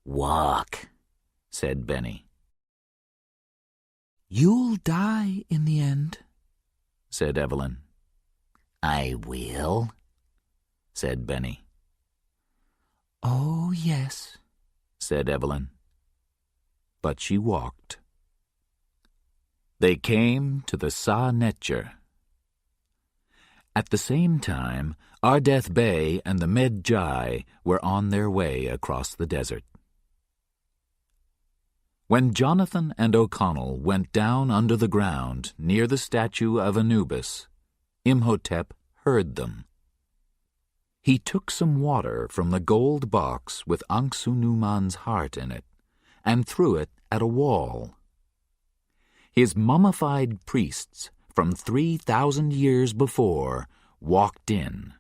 Walk, said Benny. You'll die in the end, said Evelyn. I will, said Benny. Oh, yes, said Evelyn. But she walked. They came to the Sa-Netjer. At the same time, Ardeth Bey and the Medjai were on their way across the desert. When Jonathan and O'Connell went down under the ground near the statue of Anubis, Imhotep heard them. He took some water from the gold box with Anksunuman's heart in it and threw it at a wall. His mummified priests from 3,000 years before walked in.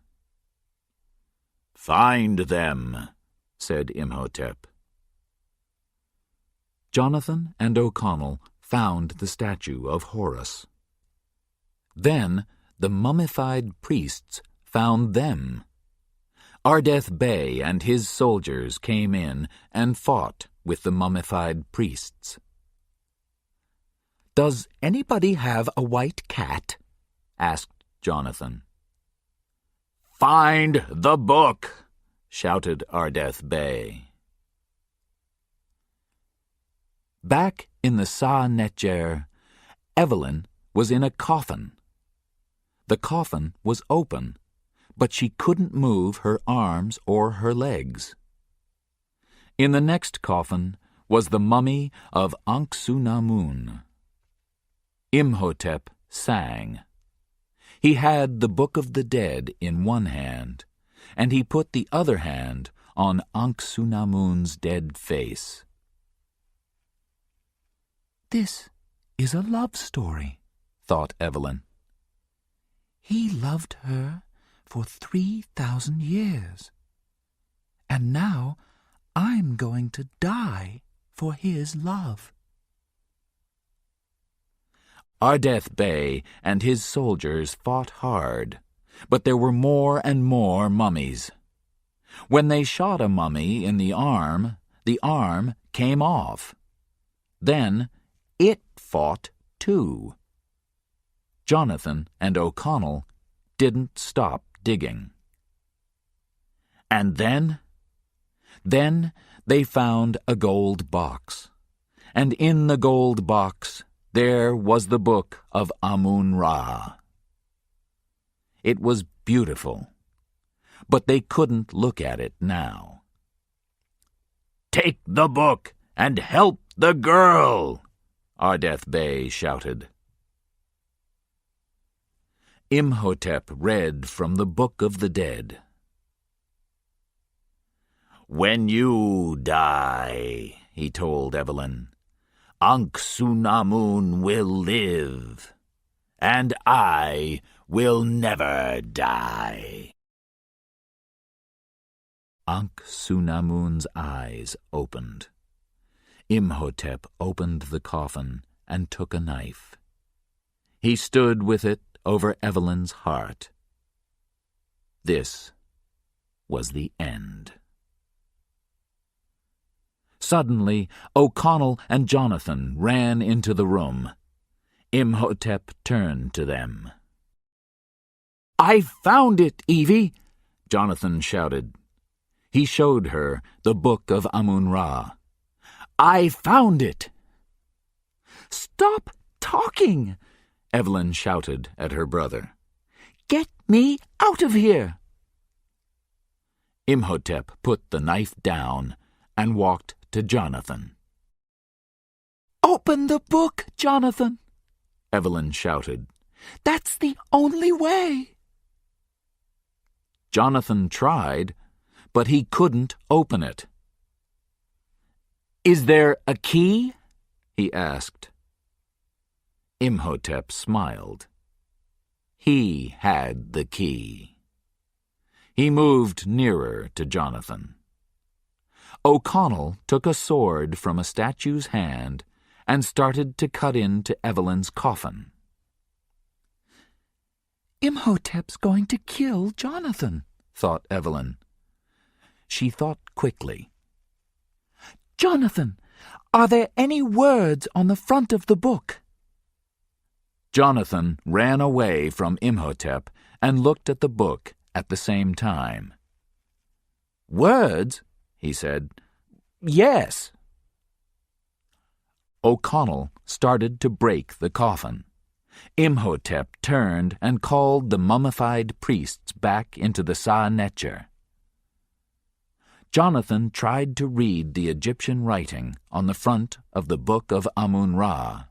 "Find them," said Imhotep. Jonathan and O'Connell found the statue of Horus. Then the mummified priests found them. Ardeth Bey and his soldiers came in and fought with the mummified priests. "Does anybody have a white cat?" asked Jonathan. "Find the book," shouted Ardeth Bey. Back in the Sa-Netjer, Evelyn was in a coffin. The coffin was open, but she couldn't move her arms or her legs. In the next coffin was the mummy of Anksunamun. Imhotep sang. He had the Book of the Dead in one hand, and he put the other hand on Anksunamun's dead face. This is a love story, thought Evelyn. He loved her for 3,000 years, and now I'm going to die for his love. Ardeth Bey and his soldiers fought hard, but there were more and more mummies. When they shot a mummy in the arm came off. Then it fought too. Jonathan and O'Connell didn't stop digging. And then they found a gold box, and in the gold box there was the book of Amun-Ra. It was beautiful, but they couldn't look at it now. "Take the book and help the girl!" Ardeth Bey shouted. Imhotep read from the Book of the Dead. "When you die," he told Evelyn, "Anksunamun will live, and I will never die." Anksunamun's eyes opened. Imhotep opened the coffin and took a knife. He stood with it over Evelyn's heart. This was the end. Suddenly, O'Connell and Jonathan ran into the room. Imhotep turned to them. "I found it, Evie!" Jonathan shouted. He showed her the Book of Amun-Ra. "I found it!" "Stop talking!" Evelyn shouted at her brother. "Get me out of here!" Imhotep put the knife down and walked to Jonathan. "Open the book, Jonathan!" Evelyn shouted. "That's the only way!" Jonathan tried, but he couldn't open it. "Is there a key?" he asked. Imhotep smiled. He had the key. He moved nearer to Jonathan. O'Connell took a sword from a statue's hand and started to cut into Evelyn's coffin. "Imhotep's going to kill Jonathan," thought Evelyn. She thought quickly. "Jonathan, are there any words on the front of the book?" Jonathan ran away from Imhotep and looked at the book at the same time. "Words?" he said. "Yes." O'Connell started to break the coffin. Imhotep turned and called the mummified priests back into the Sa-Netcher. Jonathan tried to read the Egyptian writing on the front of the Book of Amun-Ra.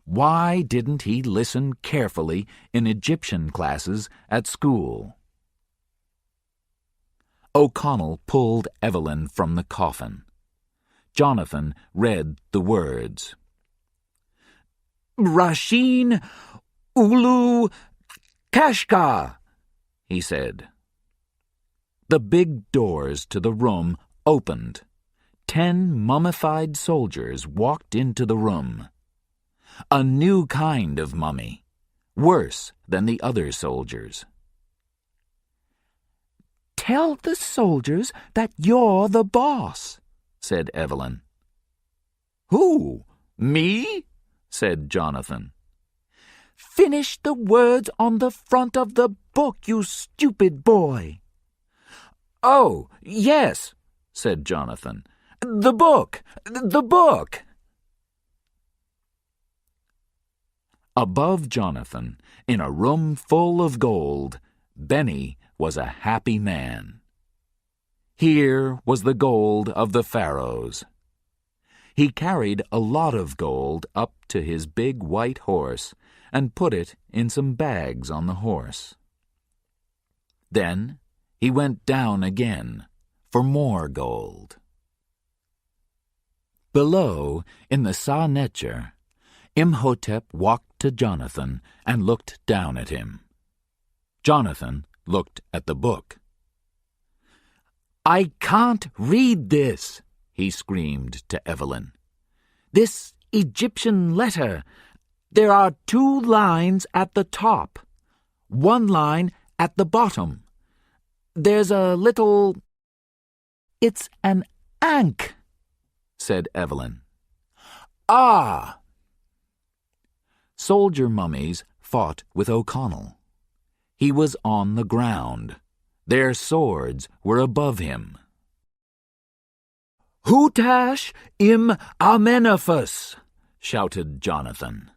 Why didn't he listen carefully in Egyptian classes at school? O'Connell pulled Evelyn from the coffin. Jonathan read the words. "Rashin Ulu Kashka," he said. The big doors to the room opened. 10 mummified soldiers walked into the room. A new kind of mummy, worse than the other soldiers. "Tell the soldiers that you're the boss," said Evelyn. "Who? Me?" said Jonathan. "Finish the words on the front of the book, you stupid boy." "Oh, yes," said Jonathan. "The book! The book!" Above Jonathan, in a room full of gold, Benny was a happy man. Here was the gold of the pharaohs. He carried a lot of gold up to his big white horse and put it in some bags on the horse. Then he went down again for more gold. Below, in the Sa-Netcher, Imhotep walked to Jonathan and looked down at him. Jonathan looked at the book. "I can't read this," he screamed to Evelyn. "This Egyptian letter. There are 2 lines at the top, 1 line at the bottom. There's a little—" "It's an ankh," said Evelyn. "Ah!" Soldier mummies fought with O'Connell. He was on the ground. Their swords were above him. "Hutash im Amenephus!" shouted Jonathan.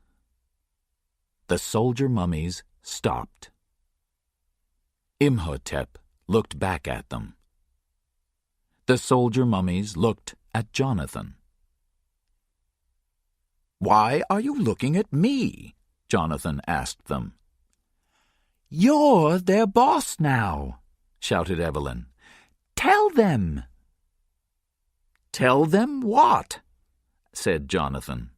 The soldier mummies stopped. Imhotep looked back at them. The soldier mummies looked at Jonathan. "Why are you looking at me?" Jonathan asked them. "You're their boss now," shouted Evelyn. "Tell them." "Tell them what?" said Jonathan.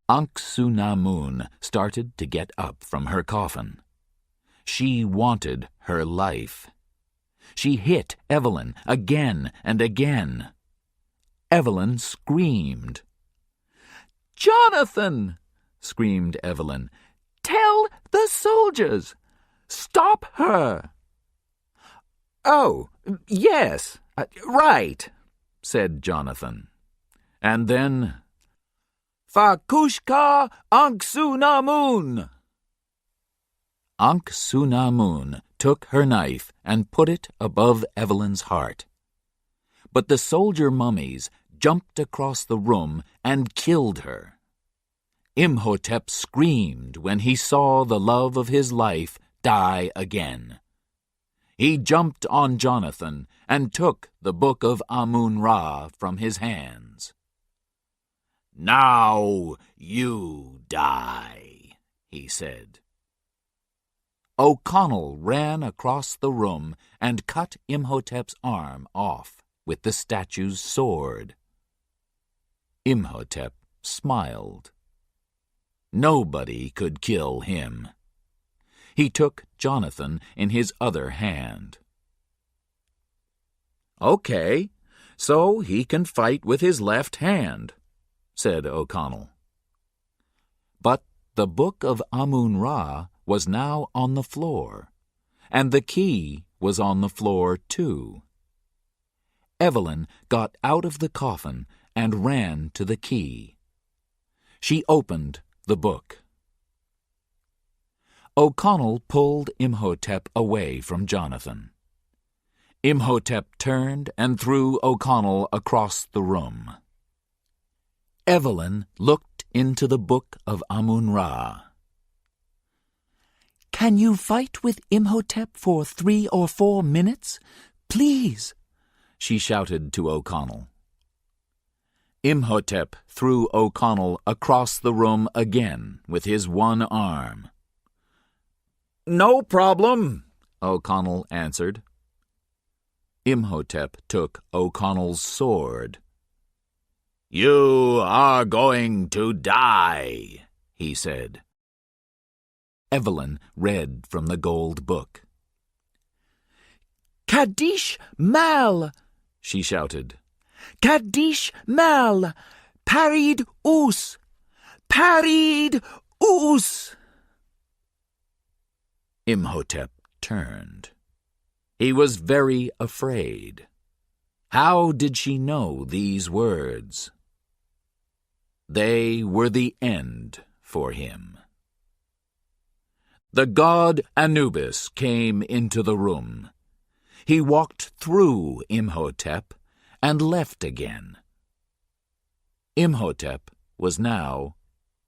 Ankh-Su-Namun started to get up from her coffin. She wanted her life. She hit Evelyn again and again. Evelyn screamed. "Jonathan!" screamed Evelyn. "Tell the soldiers! Stop her!" "Oh, yes, right," said Jonathan. And then, "Fakushka Ankh-Su-Namun!" Ankh-Su-Namun took her knife and put it above Evelyn's heart. But the soldier mummies jumped across the room and killed her. Imhotep screamed when he saw the love of his life die again. He jumped on Jonathan and took the Book of Amun-Ra from his hands. "Now you die," he said. O'Connell ran across the room and cut Imhotep's arm off with the statue's sword. Imhotep smiled. Nobody could kill him. He took Jonathan in his other hand. "Okay, so he can fight with his left hand," said O'Connell. But the Book of Amun-Ra was now on the floor, and the key was on the floor too. Evelyn got out of the coffin and ran to the key. She opened the book. O'Connell pulled Imhotep away from Jonathan. Imhotep turned and threw O'Connell across the room. Evelyn looked into the Book of Amun-Ra. "Can you fight with Imhotep for 3 or 4 minutes? Please," she shouted to O'Connell. Imhotep threw O'Connell across the room again with his one arm. "No problem," O'Connell answered. Imhotep took O'Connell's sword. "You are going to die," he said. Evelyn read from the gold book. "Kadish Mal!" she shouted. "Kadish Mal! Parid Us! Parid Us!" Imhotep turned. He was very afraid. How did she know these words? They were the end for him. The god Anubis came into the room. He walked through Imhotep and left again. Imhotep was now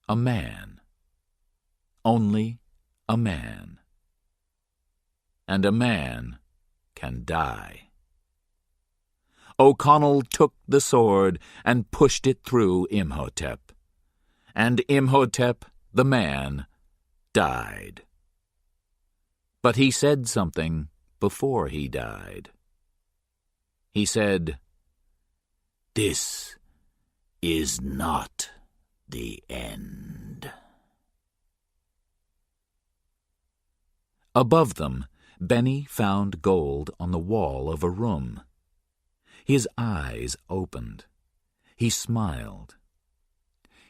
a man. Only a man. And a man can die. O'Connell took the sword and pushed it through Imhotep. And Imhotep, the man, died. But he said something before he died. He said, "This is not the end." Above them, Benny found gold on the wall of a room. His eyes opened. He smiled.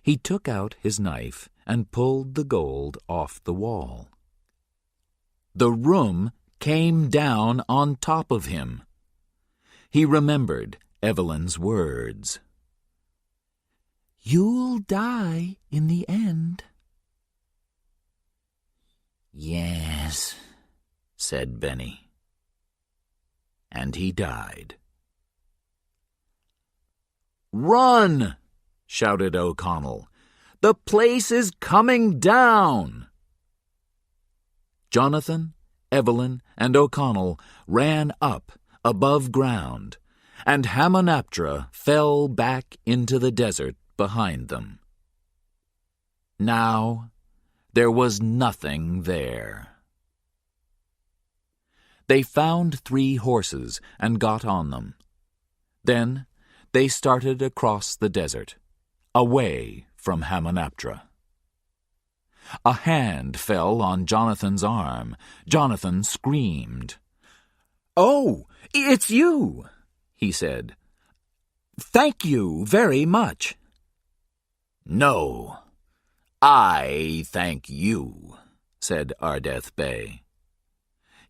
He took out his knife and pulled the gold off the wall. The room came down on top of him. He remembered Evelyn's words. "You'll die in the end." "Yes," said Benny. And he died. "Run!" shouted O'Connell. "The place is coming down!" Jonathan, Evelyn, and O'Connell ran up above ground, and Hamunaptra fell back into the desert behind them. Now there was nothing there. They found 3 horses and got on them. Then they started across the desert, away from Hamunaptra. A hand fell on Jonathan's arm. Jonathan screamed. "Oh, it's you," he said. "Thank you very much." "No, I thank you," said Ardeth Bey.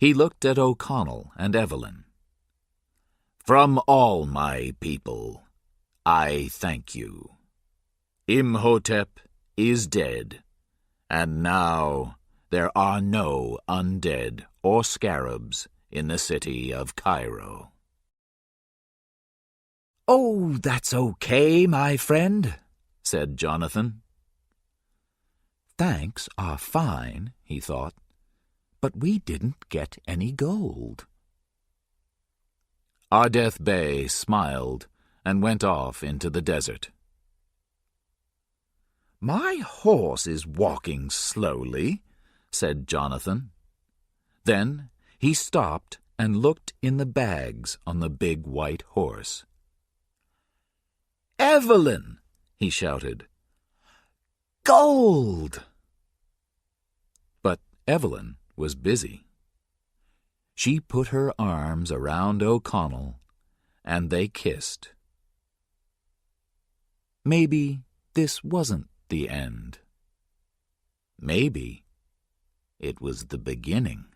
He looked at O'Connell and Evelyn. "From all my people, I thank you. Imhotep is dead, and now there are no undead or scarabs in the city of Cairo." "Oh, that's okay, my friend," said Jonathan. "Thanks are fine," he thought, "but we didn't get any gold." Ardeth Bey smiled and went off into the desert. "My horse is walking slowly," said Jonathan. Then he stopped and looked in the bags on the big white horse. "Evelyn!" he shouted. "Gold!" But Evelyn was busy. She put her arms around O'Connell, and they kissed. Maybe this wasn't the end. Maybe it was the beginning.